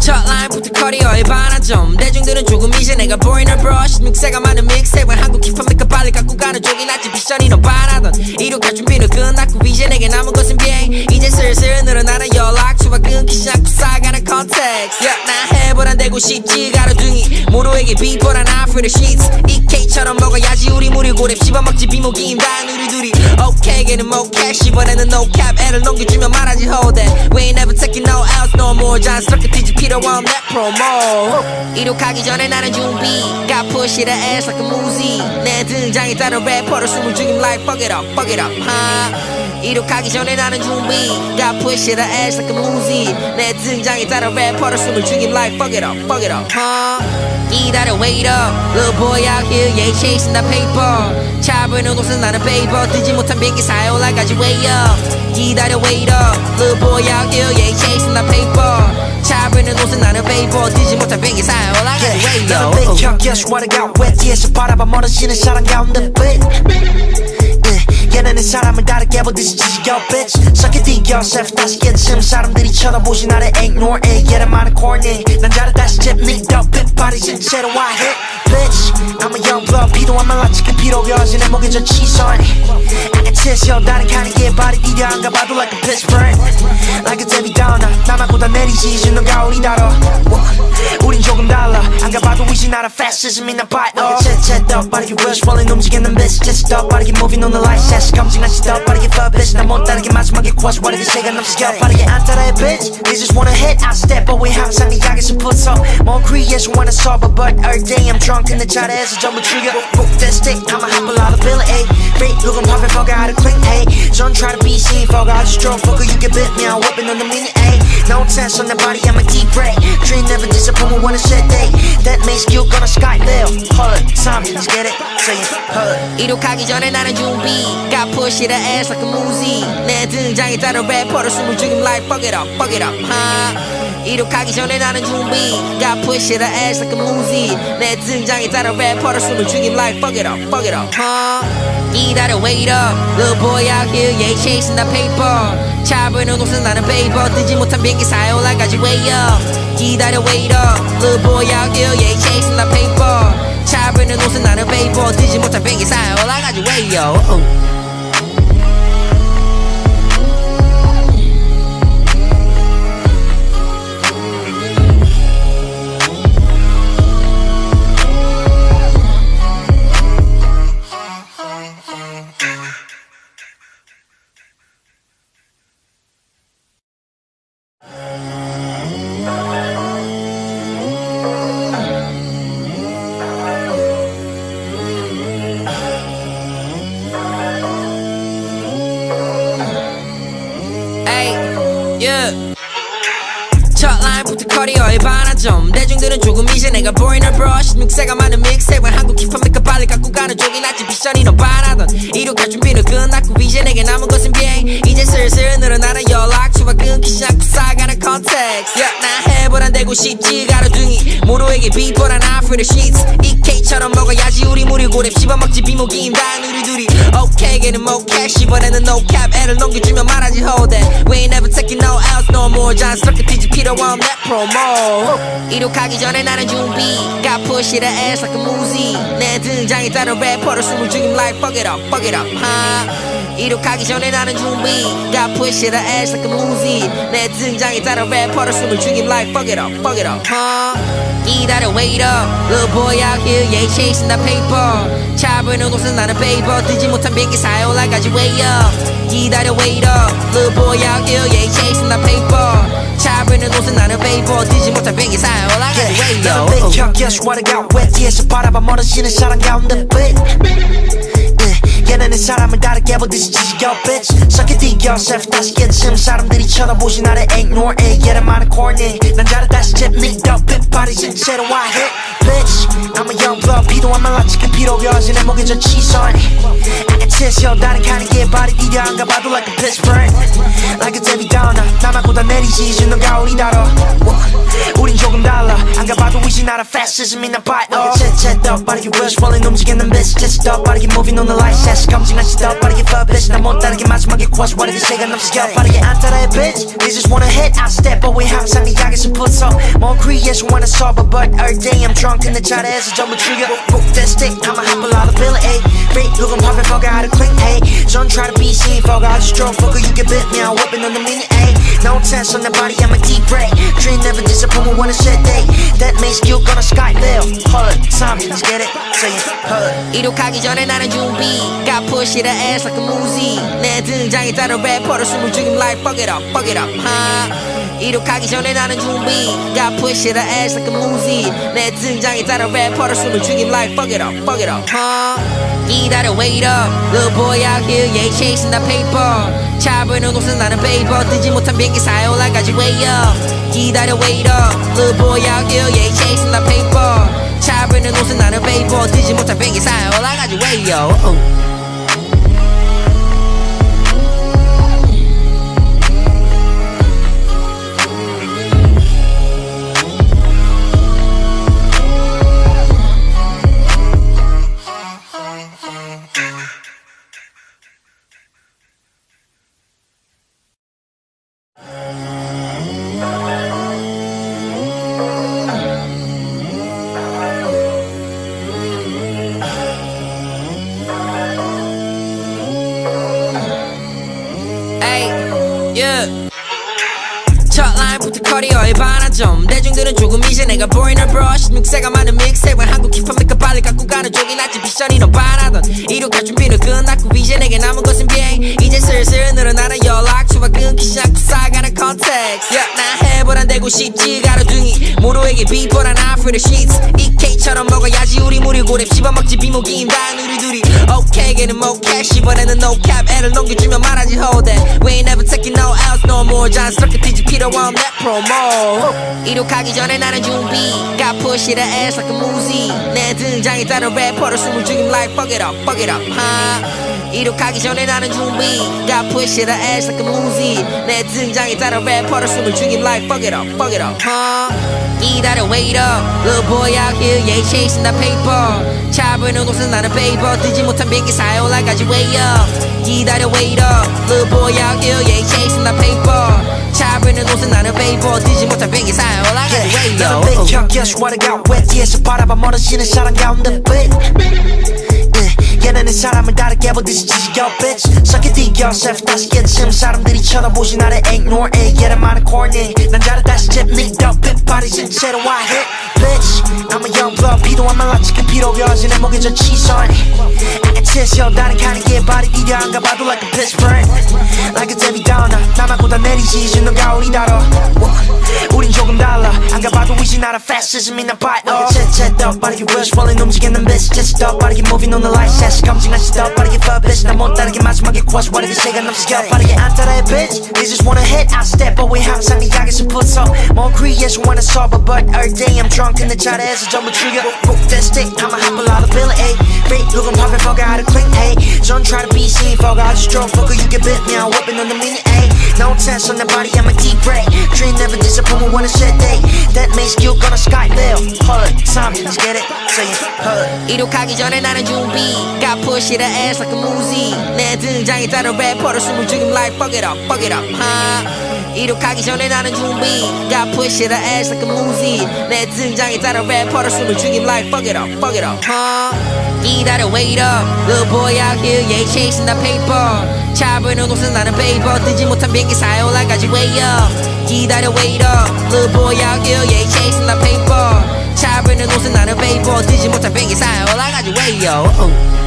첫 라인부터 커리어의 반환점 대중들은 조금 이제 내가 보이는 브러쉬 믹스가 많은 믹스와 한국 힙합 메이커 빨리 갖고 가는 쪽이 낫지 비션이 넌 반하던 이륙할 준비는 끝났고 이제 내게 남은 것은 비행 이제 슬슬 늘어나는 연락처와 끊기 시작고 쌓아가는 컨텍스트 나 해보란 되고 싶지 가로등이 모로에게 비포란 아프리드 시트 EK처럼 먹어야지 우리 무리 고랩 씹어먹지 비모기임 다 누리두리 오케이 걔는 모캐 씹어내는 no cap 애를 넘겨주면 말하지 hold that We ain't never taking no else no more 자연스럽게 뒤집 필요 없는 promo 이륙하기 전에 나는 준비가 push it ass like a movie 내 등장에 따른 래퍼를 숨을 죽임 like fuck it up 이륙하기 전에 나는 준비가 push it ass like a movie 내 등장에 따른 래퍼를 숨을 죽임 like fuck it up 기다려 wait up little boy out here yeah chasing the paper 잡으는 곳은 나는 paper 뜨지 못한 비행기 사이 올라가지 way up 기다려 wait up little boy out here yeah chasing the paper 잡으는 옷은 나는 paper 뜨지 못한 비행기 사이 올라가지 way up 너는 맥혀 guess what I got wet 뒤에서 바라봐 멀어지는 사랑 가운데 but 얘는 내 사람을 다르게 보듯이 지지겨 bitch Suck it deep yourself 다시 깨침 사람들이 쳐다보지 나를 ignore it 얘는 많은 corny 난 잘해 다시 잽니 더 빗발이 신체로 I hit bitch I'm a young blood 필요하면 라치게 필요해 어제 내 목에 저 치선 I can test you 다른 칸에 발이 디뎌 안 가봐도 like a pitch burn Like a Debbie Downer 나만 다 내리지 주는 가오리 달아 우린 조금 달라 안 가봐도 이제 나라 fascism in a bite 챗챗 빠르게 rush rolling 움직이는 bitch just 더 빠르게 moving on the light set 검증하지 더 빠르게 fuck bitch 나 못 따르게 마지막에 quash 빠르게 시간 넘치게 빠르게 안 따라해 bitch They just wanna hit I step away 항상 네 약에서 붙어 more creation wanna solve but every day I'm drunk in the 자리에서 전부 죽여 book that stick I'ma hop a lot of bill A Fake look I'm popping fuck out of clean A don't try to be seen fuck I just drunk fucker you can bit me I'm whipping on the mini A no tense on the body I'm a deep break dream never disappoint me when I said day that makes you gonna sky bill hold it time let's get it say it hold it 이륙하기 전에 나는 준비 Got push it ass like a movie 내 등장에 따른 래퍼를 숨을 죽임 like fuck it up 이륙하기 전에 나는 준비 Got push it ass like a movie 내 등장에 따른 래퍼를 숨을 죽임 like fuck it up 기다려 wait up Little boy out here yeah chasing the paper 차보이는 옷은 나는 paper 뜨지 못한 비행기 사이 올라가지 way up 기다려 wait up Little boy out here yeah chasing the paper 차보이는 옷은 나는 paper 뜨지 못한 비행기 사이 올라가지 way up 첫 라인부터 커리어의 반환점 대중들은 조금 이제 내가 보이는 brush 16세가 많은 믹스테이프와 한국 힙합 메이크업 빨리 갖고 가는 쪽이 낫지 미션이 넌 반하던 이륙할 준비는 끝났고 이제 내게 남은 것은 비행 이제 슬슬 늘어나는 연락처와 끊기지 않고 쌓아가는 context 나 해보란 대고 싶지 가로등이 모로에게 비포란 아프리드 sheets EK처럼 먹어야지 우리 무리 고랩 씹어먹지 비모기임 다 누리두리 okay 걔는 모캐시 이번에는 no cap 애를 넘겨주면 말하지 hold that We ain't never taking no else no more 자연스럽게 뒤집 필요 없는 promo 이륙하기 전에 나는 준비 Got push it ass like a movie 내 등장에 따른 래퍼를 숨을 죽임 like fuck it up 이륙하기 전에 나는 준비 Got push it ass like a movie 내 등장에 따른 래퍼를 숨을 죽임 like fuck it up 기다려 wait up Little boy out here yeah chasing the paper 차보이는 옷은 나는 paper 뜨지 못한 비행기 사이 올라가지 way up 기다려 wait up Little boy out here yeah chasing the paper 차보이는 옷은 나는 paper 뜨지 못한 비행기 사이 올라가지 way up Guess what I got wet 뒤에서 바라봐 멀어지는 사랑 가운데 얘는 내 사람을 다르게 보듯이 지지겨 bitch Suck it deep yourself 다시 깨침 사람들이 쳐다보지 나를 ignore it 얘는 많은 corny 난 잘해 다시 잽니 더 빗발이 진짜로 I hit bitch I'm a young blood 필요한 말 라치게 필요가 어제 내 목에 저 치선 I can test you 다른 카니게 발이 디뎌 안 가봐도 like a pitch burn Like a Debbie Downer 나만 다 내리지 주는 가오리 달아 우린 조금 달라 안 가봐도 이제 나라 fascism in a bite 챗챗 더 빠르게 rush rolling 움직이는 bitch just 더 빠르게 moving on the light set 검증하지 더 빠르게 fuck bitch 나 못 따르게 마지막에 quash 빠르게 시간 넘치게 빠르게 안 따라해 bitch They just wanna hit I step away 항상 네 약에서 붙어 more creation wanna solve but every day I'm drunk in the 자리에서 전부 죽여 book that stick I'ma hop a lot of bill A Fake look I'm popping fuck out of clean A don't try to be seen fuck I just drunk fucker you can bit me I'm whipping on the mini A no tense on the body I'm a deep break dream never disappoint me when I said day that makes you gonna sky bill hold it time let's get it say it hold it 이륙하기 전에 나는 준비 Got push it ass like a movie 내 등장에 따른 래퍼를 숨을 죽임 like fuck it up 이륙하기 전에 나는 준비 Got push it ass like a movie 내 등장에 따른 래퍼를 숨을 죽임 like fuck it up 기다려 wait up Little boy out here yeah chasing the paper 차보이는 옷은 나는 paper 뜨지 못한 비행기 사이 올라가지 way up 기다려 wait up Little boy out here yeah chasing the paper 차보이는 옷은 나는 paper 뜨지 못한 비행기 사이 올라가지 way up 라인부터 커리어의 반환점 대중들은 조금 이제 내가 보이는 브러쉬 육세가 많은 믹스테이프 한국 힙합니까 빨리 갖고 가는 쪽이 낫지 미션이 넌 반하던 이륙할 준비는 끝났고 이제 내게 남은 것은 비행 이제 슬슬 늘어나는 연락처와 끊기지 않고 쌓아가는 컨텍스트 나 해보란 되고 싶지 가로등이 모두에게 비보란 after the sheets EK처럼 먹어야지 우리 무리 고랩 씹어먹지 비모기임 다 우리 둘이 오케이 걔는 모캐시 이번에는 no cap 애를 넘겨주면 말하지 hold that We ain't never taking no else no more 자연스럽게 뒤집히러 on that promo 이륙하기 전에 나는 준비 Got push it ass like a movie 내 등장에 따른 래퍼를 숨을 죽임 like fuck it up 이륙하기 전에 나는 준비 Got push it ass like a movie 내 등장에 따른 래퍼를 숨을 죽임 like fuck it up 기다려 wait up Little boy out here yeah chasing the paper 차보이는 옷은 나는 paper 뜨지 못한 비행기 사이 올라가지 way up 기다려 wait up Little boy out here yeah chasing the paper 차보이는 옷은 나는 paper 뜨지 못한 비행기 사이 올라가지 way up 나는 백형 guess what I got wet 뒤에서 바라봐 멀어지는 사람 가운데 bitch 얘는 내 사람을 다르게 보듯이 지지겨 bitch Suck it to yourself 다시 깨침 사람들이 쳐다보지 나를 ignore it 얘는 많은 corny 난 잘해 다시 잽니까 핏발이 채로 I hit bitch I'm a young blood 필요한 말라 치킨 필요여지 내 목에 저 치선 I can tell 다른 가는 게 발이 이려 안 가봐도 like a pitch burn Like a Debbie Downer 나만고 다 내리지 이제 너가 우리 다뤄 우린 조금 달라 안 가봐도 이제 나라 fascism in a bite 채채 더 빠르게 rush rolling 움직이는 bitch 채채 더 빠르게 moving on the light set 검증한 시더 빠르게 fuck bitch 나 못 따르게 마지막에 quash 빠르게 시간 넘치겨 빠르게 안 따라해 bitch They just wanna hit I step away 항상 네 약에서 붙어 more creation wanna solve but every day I'm drunk in the 자리에서 전부 죽여 Book that stick I'm a humble lot of bill A fake look I'm popping fuck out of clean A don't try to be seen fuck I just drunk fucker you get bit me I'm whipping on the mini A no tense on the body I'm a deep break dream never disappoint me when I said day that makes you gonna sky bill hold it time let's get it say it hold it 이륙하기 전에 나는 준비 Got push it ass like a movie 내 등장에 따른 래퍼를 숨을 죽임 like fuck it up 이륙하기 전에 나는 준비 Got push it ass like a movie 내 등장에 따른 래퍼를 숨을 죽임 like fuck it up 기다려 wait up Little boy out here yeah chasing the paper 차보이는 옷은 나는 paper 뜨지 못한 비행기 사이 올라가지 way up 기다려 wait up Little boy out here yeah chasing the paper 차보이는 옷은 나는 paper 뜨지 못한 비행기 사이 올라가지 way up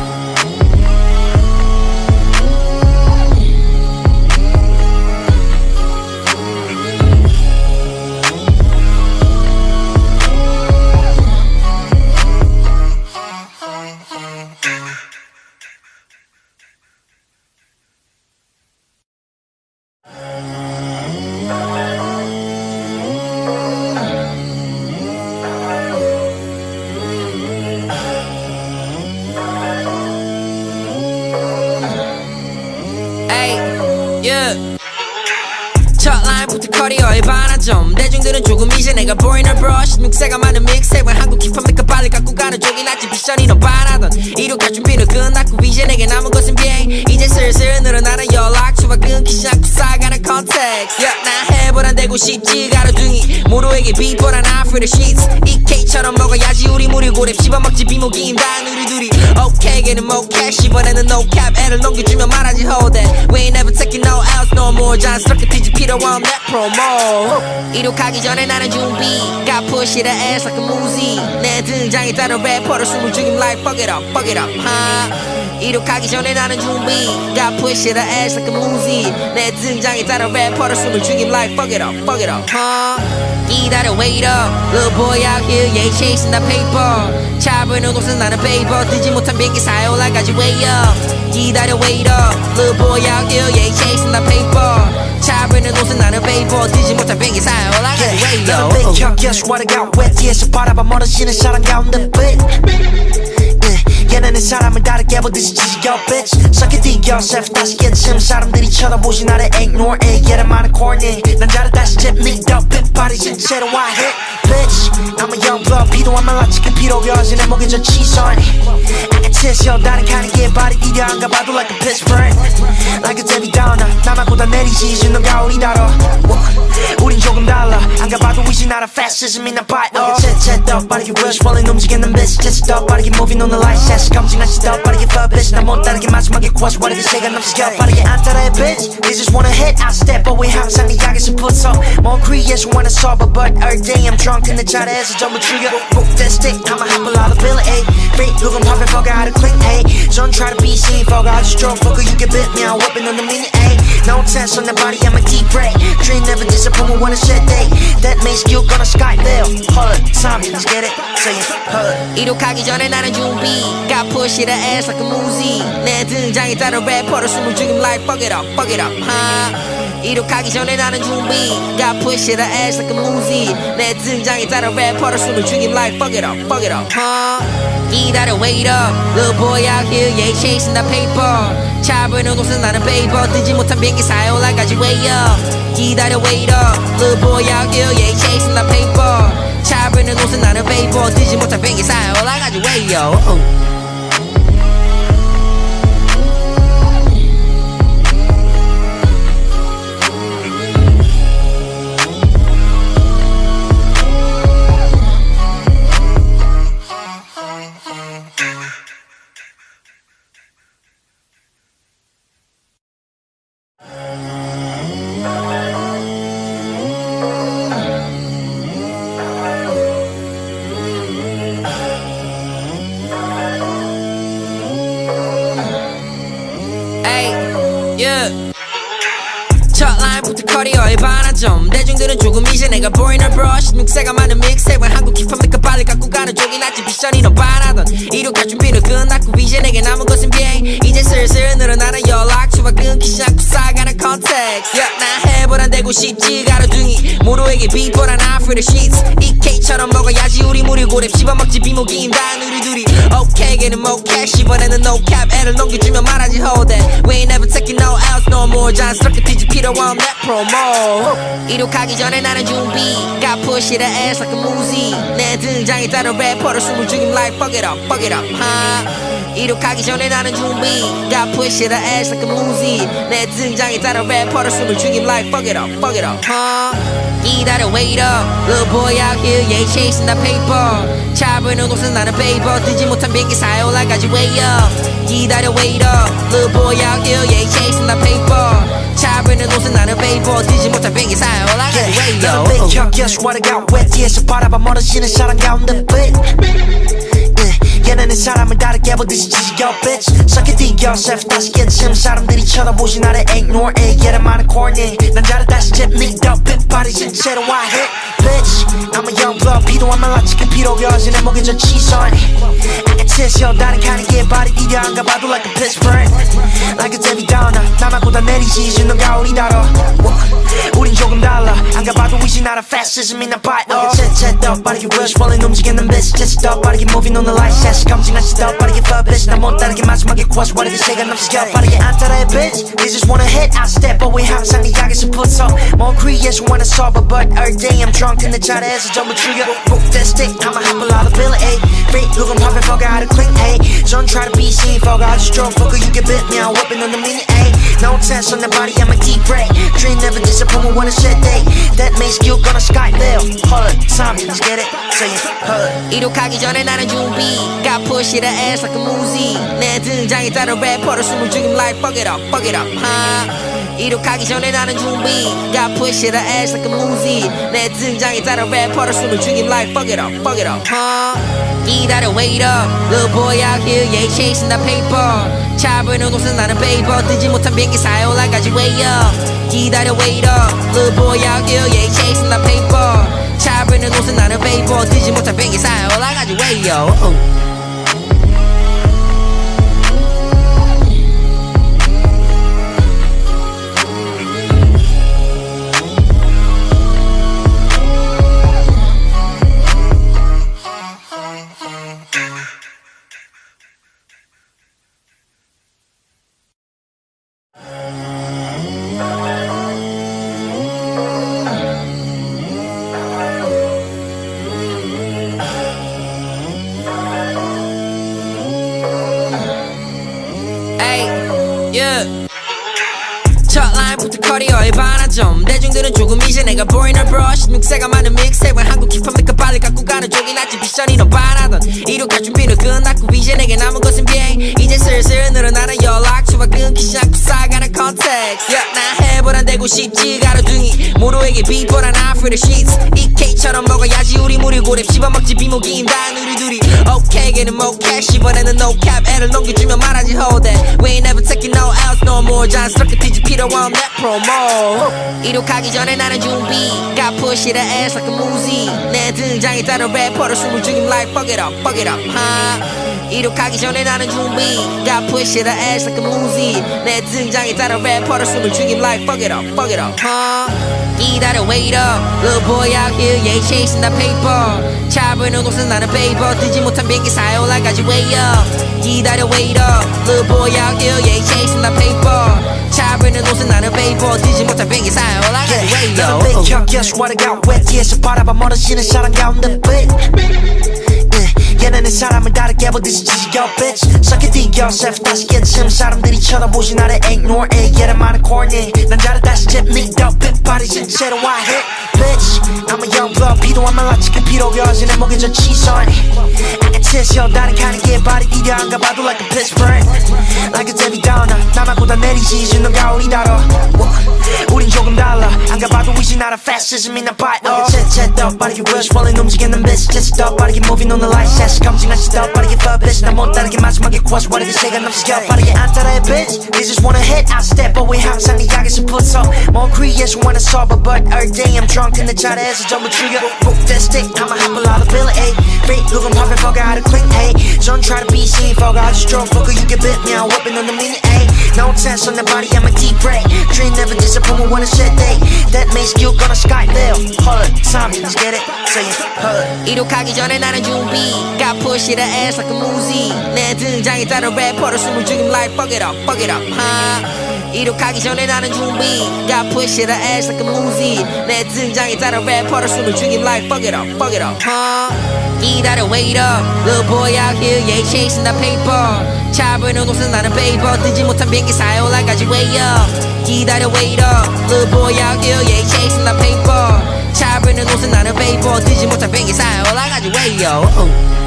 첫 라인부터 커리어의 반환점 대중들은 조금 이제 내가 보이는 브러쉬 육세가 많은 믹스테이프 한국 힙합니까 빨리 갖고 가는 쪽이 낫지 미션이 넌 반하던 이륙할 준비는 끝났고 이제 내게 남은 것은 비행 이제 슬슬 늘어나는 연락처와 끊기지 않고 쌓아가는 컨텍스트 나 해보란 되고 싶지 가로등이 모두에게 비보란 after the sheets EK처럼 먹어야지 우리 무리 고랩 씹어먹지 비모기임 다 우리 둘이 오케이 걔는 모캐시 이번에는 no cap 애를 넘겨주면 말하지 hold that We ain't never taking no else no more 자연스럽게 뒤집히러 on that promo 이륙하기 전에 나는 준비 Got push it ass like a movie 내 등장에 따른 래퍼를 숨을 죽임 like fuck it up 이륙하기 전에 나는 준비 Got push it ass like a movie 내 등장에 따른 래퍼를 숨을 죽임 like fuck it up 기다려 wait up Little boy out here yeah chasing the paper 차보이는 옷은 나는 paper 뜨지 못한 비행기 사이 올라가지 way up 기다려 wait up Little boy out here yeah chasing the paper 차보이는 옷은 나는 paper 뜨지 못한 비행기 사이 올라가지 way up 나는 백형 guess what I got wet 뒤에서 바라봐 멀어지는 사람 가운데 bitch 얘는 내 사람을 다르게 보듯이 지지겨 bitch Suck it to yourself 다시 깨침 사람들이 쳐다보지 나를 ignore it 얘는 많은 corny 난 잘해 다시 잽니까 핏발이 채로 I hit bitch I'm a young blood 필요한 말라 치킨 필요여지 내 목에 저 치선 I can tell 다른 가는 게 발이 이려 안 가봐도 like a pitch burn Like a Debbie Downer 나만고 다 내리지 이제 너가 우리 다뤄 우린 조금 달라 안 가봐도 위지 나라 fascism이나 봐요 채채 빠르게 rush rolling 움직이는 bitch 채채 더 빠르게 moving on the light 샷 검증하시 더 빠르게 fuck bitch 나 못 따르게 마지막에 quash 빠르게 시간 넘치겨 빠르게 안 따라해 bitch They just wanna hit I step away 항상 네 약에서 붙어 more creation wanna solve but all day I'm drunk in the 자리에서 전부 죽여 Book that stick I'ma have a lot of ability Free looking pumping fuck out of clean hey Don't try to be seen fuck I just drunk fucker you get bit me I'm whipping on the mini A No tense on the body I'm a deep break Dream never disappoint me when I said day That makes you gonna sky there Hold it time let's get it say it hold it 이륙하기 전에 나는 준비 Got push it ass like a movie 내 등장에 따른 래퍼를 숨을 죽임 like fuck it up 이륙하기 전에 나는 준비 Got push it ass like a movie 내 등장에 따른 래퍼를 숨을 죽임 like fuck it up 기다려 wait up Little boy out here yeah chasing the paper 차보이는 곳은 나는 paper 뜨지 못한 비행기 사이 올라가지 way up 기다려 wait up Little boy out here yeah chasing the paper 차보이는 곳은 나는 paper 뜨지 못한 비행기 사이 올라가지 way up 첫 라인부터 커리어의 반환점 대중들은 조금 이제 내가 보이는 브러쉬 육세가 많은 믹스테이프는 한국 힙합니까 빨리 갖고 가는 쪽이 낫지 비전이 넌 반하던 이륙할 준비는 끝났고 이제 내게 남은 것은 비행 이제 슬슬 늘어나는 연락처와 끊기지 않고 쌓아가는 컨텍스트 나 해보란 대고 싶지 가로등이 모두에게 비보란 after the sheets EK처럼 먹어야지 우리 무리 고랩 씹어먹지 비모기임 다 누리두리 오케이 걔는 모캐 이번에는 no cap 애를 넘겨주면 말하지 hold that We ain't never taking no else no more 자연스럽게 뒤집 필요 없는 promo 이륙하기 전에 나는 준비 Got push it ass like a movie 내 등장에 따른 래퍼를 숨을 죽임 like fuck it up 이륙하기 전에 나는 준비 Got push it ass like a movie 내 등장에 따른 래퍼를 숨을 죽임 like fuck it up 기다려 wait up Little boy out here yeah chasing the paper 차보이는 곳은 나는 paper 뜨지 못한 비행기 사이 올라가지 way up 기다려 wait up Little boy out here yeah chasing the paper 차보이는 곳은 나는 paper 뜨지 못한 비행기 사이 올라가지 way up 너는 백혀 guess what I got wet 뒤에서 바라봐 멀어지는 사람 가운데 bitch 얘네는 사람을 다르게 보듯이 지지겨 bitch Suck it to yourself 다시 깨침 사람들이 쳐다보지 나를 ignore it 얘는 많은 corny 난 잘해 다시 잽니까 핏발이 실제로 I hit bitch I'm a young blood 필요한 말라 치킨 필요가 어제 내 목에 저 치선 I can tell 다른 칸이 개발이 이려 안 가봐도 like a pitch burn Like a Debbie Downer 나만고 다 내리지 이제 너가 우리 다뤄 우린 조금 달라 안 가봐도 위지 나라 fascism이나 봐요 채채 더 빠르게 rush rolling 움직이는 bitch 채채 더 빠르게 moving on the light 샷 검증하시 더 빠르게 fuck bitch 나 못 따르게 마지막에 quash 빠르게 시간 넘치겨 빠르게 안 따라해 bitch They just wanna hit I step away 항상 네 약에서 붙어 more creation wanna solve but all day I'm drunk in the 자리에서 전부 죽여 Book that stick I'ma have a lot of ability Free looking pumping fuck out of clean hey Don't try to be seen fuck I just drunk fucker you get bit me I'm whipping on the mini A No tense on the body I'm a deep break Dream never disappoint me when I said day That makes you gonna sky there hold it time let's get it say it hold it 이륙하기 전에 나는 준비 Got push it ass like a movie 내 등장에 따른 래퍼를 숨을 죽임 like fuck it up 이륙하기 전에 나는 준비 Got push it ass like a movie 내 등장에 따른 래퍼를 숨을 죽임 like fuck it up 기다려 wait up Little boy out here yeah chasing the paper 차보이는 곳은 나는 paper 뜨지 못한 비행기 사이 올라가지 way up 기다려 wait up Little boy out here yeah chasing the paper 차보이는 곳은 나는 paper 뜨지 못한 비행기 사이 올라가지 way up 커리어의 반환점 대중들은 조금 이제 내가 보이는 브러쉬 믹스가 많은 믹스테이프와 한국 힙합 니까 빨리 갖고 가는 쪽이 낫지 비션이 넌 반하던 이륙할 준비는 끝났고 이제 내게 남은 것은 비행 이제 슬슬 늘어나는 연락처와 끊기 시작고 쌓아가는 컨텍스트 나 해보란 대고 싶지 가로등이 모로에게 비포란 아프리드 시츠 EK처럼 먹어야지 우리 무리 고랩 씹어먹지 비모기임 다 누리두리 오케이 걔는 모캐시 이번에는 no cap 애를 넘겨주면 말하지 hold that We ain't never taking no else no more 자연스럽게 뒤지 필요 없는 promo 이륙하기 전에 나는 준비 Got push it ass like a movie 내 등장에 따른 래퍼를 숨을 죽임 like fuck it up 이륙하기 전에 나는 준비 Got push it ass like a movie 내 등장에 따른 래퍼를 숨을 죽임 like fuck it up 기다려 wait up Little boy out here yeah chasing that paper 차보이는 옷은 나는 paper 뜨지 못한 비행기 사요라까지 way up 기다려 wait up Little boy out here yeah chasing that paper 차보이는 옷은 나는 paper 뜨지 못한 비행기 사요라까지 way up 너는 맥혀 guess what I got wet 뒤에서 바라봐 멀어지는 사랑 가운데 빛 얘는 내 사람을 다르게 보듯이 지지겨 bitch Suck it deep yourself 다시 깨침 사람들이 쳐다보지 나를 ignore it 얘는 말은 corny 난 잘해 다시 잽니 덕빛 발이 신체로 I hit bitch I'm a young blood 필요한 말 라치게 필요겨진 내 목에 저 치선 I can test yo 다른 가는 게 발이 디뎌 안 가봐도 like a pitch burn Like a Debbie Downer 나만 보다 내리지 이제 넌 가오리 다뤄 우린 조금 달라 안 가봐도 이제 나라 fascism 난 봐요 챗챗 더 빠르게 rush rolling 움직이는 bitch 챗챗 더 빠르게 moving on the light set 검증한 시더 빠르게 fuck bitch 난 못 따르게 마지막에 cross 와르게 시간 넘치겨 빠르게 안 따라해 bitch They just wanna hit I step away 항상 네 약에서 붙어 More creation wanna solve it but every day I'm drunk in the 차례에서 전부 죽여 Book that stick I'ma have a lot of ability Fake looking pumping fucker how to click hey Don't try to be seen fucker I just drunk fucker you get bit now whipping on the mini A No tense on the body I'm a deep break Dream never disappoint me when I said day That makes you gonna skydive Hold it time let's get it say it hold it 이륙하기 전에 나는 준비 Got push it ass like a movie 내 등장에 따른 래퍼를 숨을 죽임 like fuck it up 이륙하기 전에 나는 준비 Got push it ass like a movie 내 등장에 따른 래퍼를 숨을 죽임 like fuck it up 기다려 wait up Little boy out here yeah chasing that paper 차보이는 옷은 나는 paper 뜨지 못한 비행기 사요라까지 way up 기다려 wait up Little boy out here yeah chasing that paper 차보이는 옷은 나는 paper 뜨지 못한 비행기 사요라까지 way up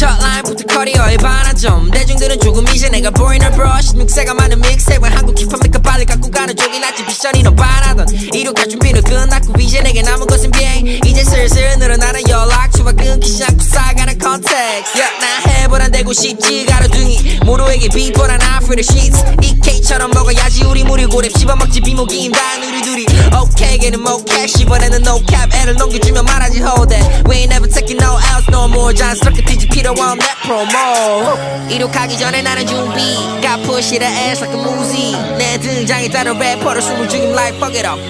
첫 라인부터 커리어의 반환점 대중들은 조금 이제 내가 보이는 브러쉬 믹스가 많은 믹스테이프와 한국 힙합 니까 빨리 갖고 가는 쪽이 낫지 비션이 넌 반하던 이륙할 준비는 끝났고 이제 내게 남은 것은 비행 이제 슬슬 늘어나는 연락처와 끊기 시작고 쌓아가는 컨텍스트 나 해보란 대고 싶지 가로등이 모로에게 비포란 아프리드 시츠 EK처럼 먹어야지 우리 무리 고랩 씹어먹지 비모기임 다 누리두리 오케이 걔는 모캐시 이번에는 no cap 애를 넘겨주면 말하지 hold that We ain't never taking no else no more 자연스럽게 뒤지 필요 없는 promo 이륙하기 전에 나는 준비 Got push it ass like a movie 내 등장에 따른 래퍼를 숨을 죽임 like fuck it up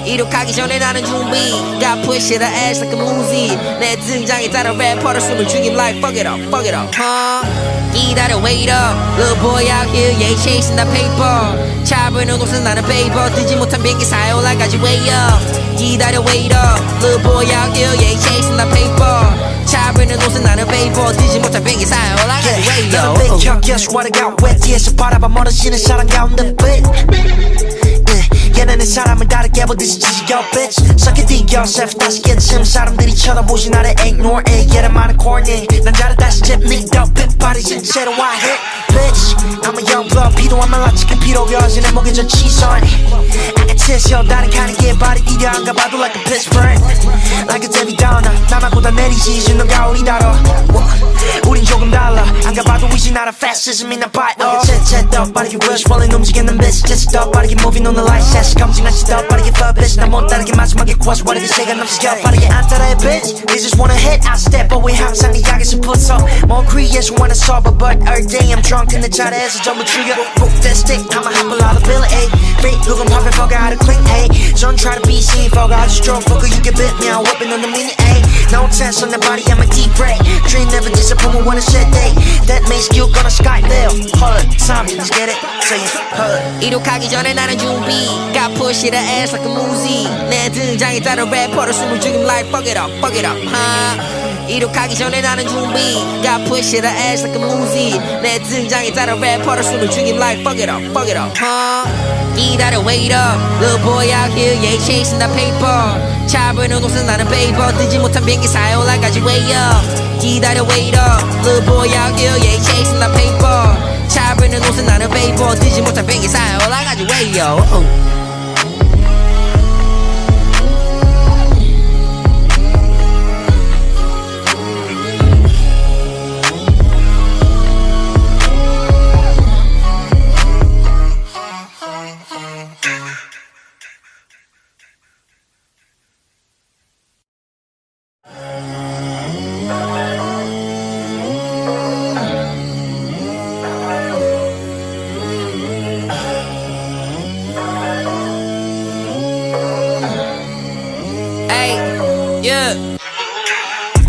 이륙하기 전에 나는 준비 Got push it ass like a movie 내 등장에 따른 래퍼를 숨을 죽임 like fuck it up 기다려 wait up Little boy out here yeah chasing that paper 차보이는 옷은 나는 paper 뜨지 못한 비행기 사요라까지 way up 기다려 wait up Little boy out here yeah chasing that paper 차보이는 옷은 나는 paper 뜨지 못한 비행기 사요라까지 way up 너는 맥혀 guess what I got wet 뒤에서 바라봐 멀어지는 사랑 가운데 빛 얘는 내 사람을 다르게 보듯이 지지겨 bitch Suck it deep yourself 다시 깨침 사람들이 쳐다보지 나를 ignore it 얘는 말은 corny 난 잘해 다시 잽니 덕빛 발이 신체로 I hit bitch I'm a young blood 필요한 말라 치킨 필요여지 내 목에 저 치선 아가치에서 다른 가는 게 발이 이려 안 가봐도 like a pitch burn Like a Debbie Downer 나만 다 내리지 진너가 우리 다뤄 우린 조금 달라 안 가봐도 이제 나라 fascism in a bite 더 빠르게 rush rolling 움직이는 bitch just 더 빠르게 moving on the light sash 검증하시 더 빠르게 fuck bitch 나 못 따르게 마지막에 quash 빠르게 시간 넘치겨 빠르게 안 따라해 bitch They just wanna hit I step away 항상 네 약에서 붙어 more creation wanna solve but every day I'm drunk in the 자리에서 전부 죽여 Book that stick I'ma hop a lot of bill A Fake look I'm popping fuck out of clean A Don't try to be seen fuck I just drunk fucker you get bit me I'm whipping on the mini A No tense on the body I'm a deep break Dream never disappoint me when I said day That makes you gonna sky bill Hold time let's get it say it hold 이륙하기 전에 나는 준비 Got push it ass like a movie 내 등장에 따른 래퍼를 숨을 죽임 like fuck it up 이륙하기 전에 나는 준비 Got push it ass like a movie 내 등장에 따른 래퍼를 숨을 죽임 like fuck it up 기다려 wait up Little boy out here yeah chasing the paper 차분한 옷은 나는 paper 뜨지 못한 비행기 사이 올라가지 way up 기다려 wait up Little boy out here yeah chasing the paper 차분한 옷은 나는 paper 뜨지 못한 비행기 사이 올라가지 way up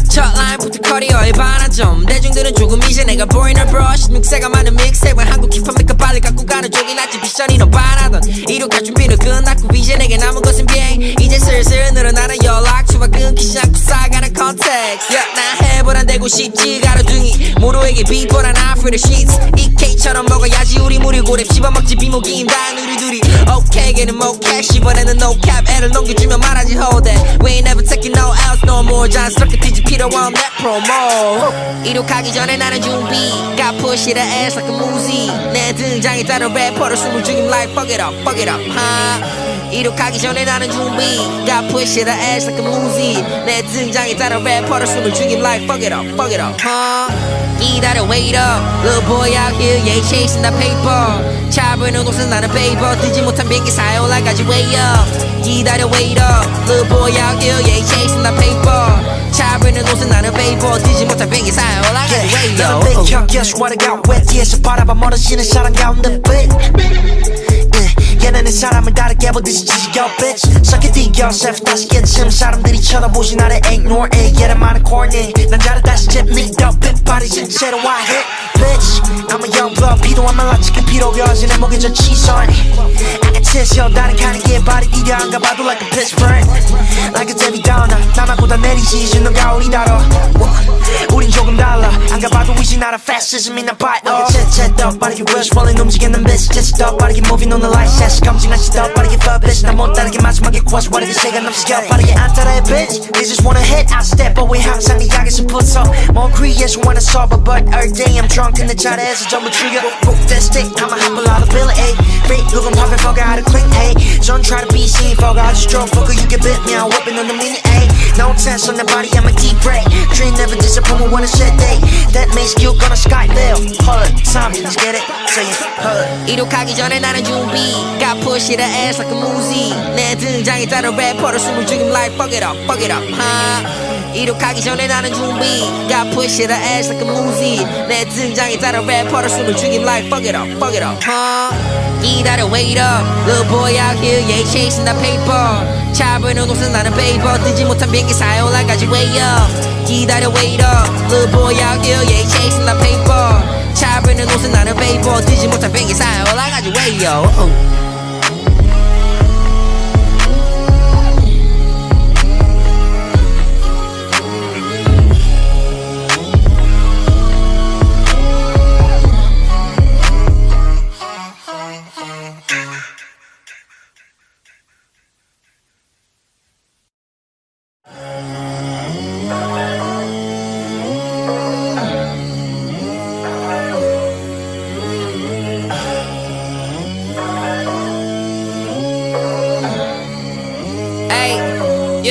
첫 라인부터 커리어의 반환점 대중들은 조금 이제 내가 보이는 브러쉬 믹스가 많은 믹스테이프와 한국 힙합 니까 빨리 갖고 가는 쪽이 낫지 비전이 넌 반하던 이륙할 준비는 끝났고 이제 내게 남은 것은 비행 이제 슬슬 늘어나는 연락처와 끊기지 않고 쌓아가는 컨텍스트 나 해보란 대고 싶지 가로등이 모로에게 비포란 아프리드 시츠 EK처럼 먹어야지 우리 무리 고랩 씹어먹지 비모기임 다 누리두리 오케이 걔는 모캐시 이번에는 no cap 애를 넘겨주면 말하지 hold that We ain't never taking no else no more 자연스럽게 뒤지 필요 없는 promo 이륙하기 전에 나는 준비 Got push it ass like a movie 내 등장에 따른 래퍼를 숨을 죽임 like fuck it up 이륙하기 전에 나는 준비 Got push it ass like a movie 내 등장에 따른 래퍼를 숨을 죽임 like fuck it up 기다려 wait up Little boy out here yeah chasing the paper 차분한 옷은 나는 paper 뜨지 못한 비행기 사이 올라가지 way up 기다려 wait up Little boy out here yeah chasing the paper 차분한 옷은 나는 paper 뜨지 못한 비행기 사이 올라가지 way up 너는 맥혀 guess what I got wet 뒤에서 바라봐 멀어지는 사람 가운데 bitch 얘는 내 사람을 다르게 보듯이 지지겨 bitch Suck it deep yourself 다시 깨침 사람들이 쳐다보지 나를 ignore it 얘는 많은 corny 난 자를 다시 잽니 더 빗발이 신체로 I hit bitch I'm a young blood 필요한 말라 치킨 필요여지 내 목에 저 치선 아가치에서 다른 가는 게 발이 이려 안 가봐도 like a pitch burn Like a Debbie Downer 나만 다 내리지 진너가 우리 다뤄 우린 조금 달라 안 가봐도 이제 나라 fascism in a bite 더 빠르게 rush rolling 움직이는 bitch just 더 빠르게 moving on the light sash 검증하시 더 빠르게 fuck bitch 나 못 따르게 마지막에 quash 빠르게 시간 넘치겨 빠르게 안 따라해 bitch They just wanna hit I step away 항상 네 약에서 붙어 more creation wanna solve but every day I'm drunk in the 자리에서 전부 죽여 Book that stick I'ma hop a lot of bill A Fake look I'm popping fuck out of clean A Don't try to be seen fuck I just drunk fucker you get bit me I'm whipping on the mini A No tense on the body I'm a deep break Dream never disappoint me when I said day That makes you gonna sky bill hold time let's get it say it hold 이륙하기 전에 나는 준비 Got push it ass like a movie 내 등장에 따른 래퍼를 숨을 죽임 like fuck it up 이륙하기 전에 나는 준비 Got push it ass like a movie 내 등장에 따른 래퍼를 숨을 죽임 like fuck it up 기다려 wait up Little boy out here yeah chasing the paper 차분한 옷은 나는 paper 뜨지 못한 비행기 사이 올라가지 way up 기다려 wait up Little boy out here yeah chasing the paper 차분한 옷은 나는 paper 뜨지 못한 비행기 사이 올라가지 way up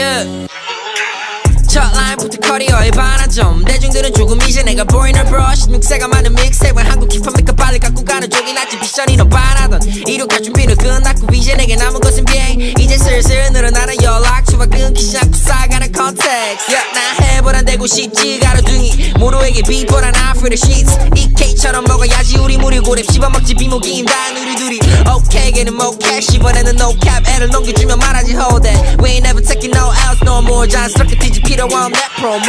yeah. 첫 라인부터 커리어의 반환점 대중들은 조금 이제 내가 보이는 브러쉬 16세가 많은 믹스테이프는 한국 힙합 메이커 빨리 갖고 가는 쪽이 낫지 비전이 넌 반하던 이륙할 준비는 끝났고 이제 내게 남은 것은 비행 이제 슬슬 늘어나는 연락처와 끊기지 않고 쌓아가는 컨텍스트 나 해보란 대고 싶지 가로등이 모두에게 비포란 아프리드 시트 EK처럼 먹어야지 우리 무리 고렙 씹어먹지 비모기임 다 누리두리 오케이 걔는 모캐시 이번에는 no cap 애를 넘겨주면 말하지 hold that We ain't never taking no else no more 자연스럽게 뒤집 필요 없는 프로모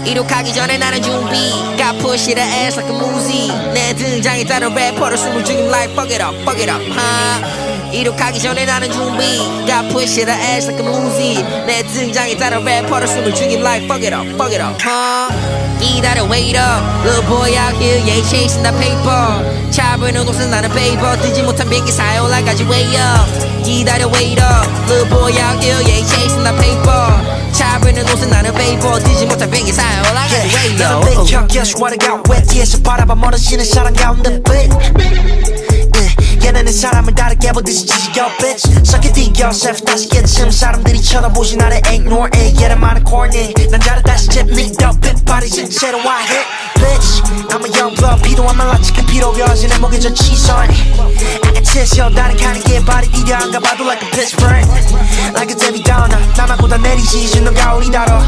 이륙하기 전에 나는 준비 Got push it ass like a movie 내 등장에 따른 래퍼를 숨을 죽임 like fuck it up 이륙하기 전에 나는 준비 Got push it ass like a movie 내 등장에 따른 래퍼를 숨을 죽임 like fuck it up 기다려 wait up Little boy out here yeah chasing the paper 차보이는 옷은 나는 paper 뜨지 못한 비행기 사이 올라가지 way up 기다려 wait up Little boy out here yeah chasing the paper 차보이는 옷은 나는 paper 뜨지 못한 비행기 사이 올라가지 way up 너는 맥혀 guess what I got wet 뒤에서 바라봐 멀어지는 사랑 가운데 빛 얘네는 사람을 다르게 보듯이 지지겨 bitch Suck it deep yourself 다시 깨침 사람들이 쳐다보지 나를 ignore it 얘는 많은 corny 난 잘해 다시 잽니 더 빛발이 진짜로 I hit bitch I'm a young blood 필요하면 라치게 필요해지 내 목에 저 치선 I can tell 다른 칸이 개발이 이려 안 가봐도 like a pitch burn Like a Debbie Downer 나만 보다 내리지 주는 가오리 달아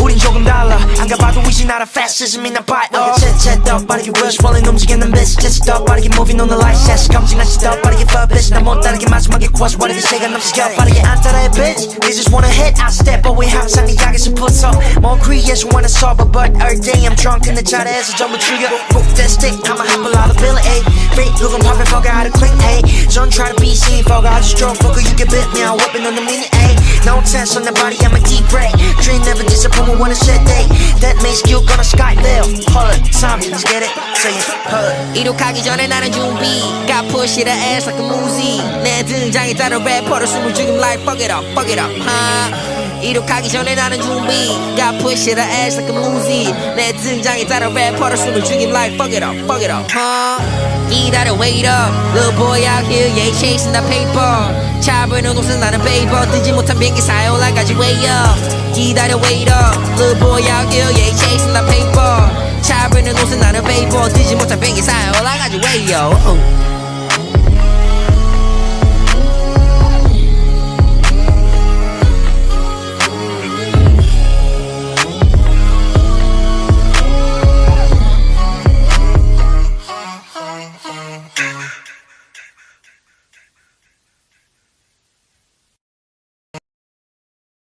우린 조금 달라 안 가봐도 위지 나라 fascism이나 봐요 챗챗 더 빠르게 rush rolling 움직이는 bitch 챗챗 더 빠르게 moving on the light set 검증한 시 더 빠르게 fuck bitch 나 못 따르게 마지막에 cross 와르게 시간 없이 더 빠르게 안 따라해 bitch They just wanna hit I step away 항상 네 약에서 붙어 More creation wanna solve it but every day I'm drunk in the 자리에서 전부 죽여 Move that stick I'ma have a lot of ability Free look I'm popping fuck how to clean A Don't try to be seen fuck I just drunk fucker you get bit me I'm whipping on the mini A No tense on the body I'm a deep break Dream never disappoint me when I said day That means you gonna sky bill Hold it time let's get it say it hold it 이륙하기 전에 나는 준비 Got push it ass like a movie 내 등장에 따른 래퍼를 숨을 죽임 like fuck it up 이륙하기 전에 나는 준비 Got push it ass like a movie 내 등장에 따른 래퍼를 숨을 죽임 like fuck it up 기다려 wait up Little boy out here yeah chasing the paper 차보이는 옷은 나는 paper 뜨지 못한 비행기 사이 올라가지 way up 기다려 wait up Little boy out here yeah chasing the paper 차보이는 옷은 나는 paper 뜨지 못한 비행기 사이 올라가지 way up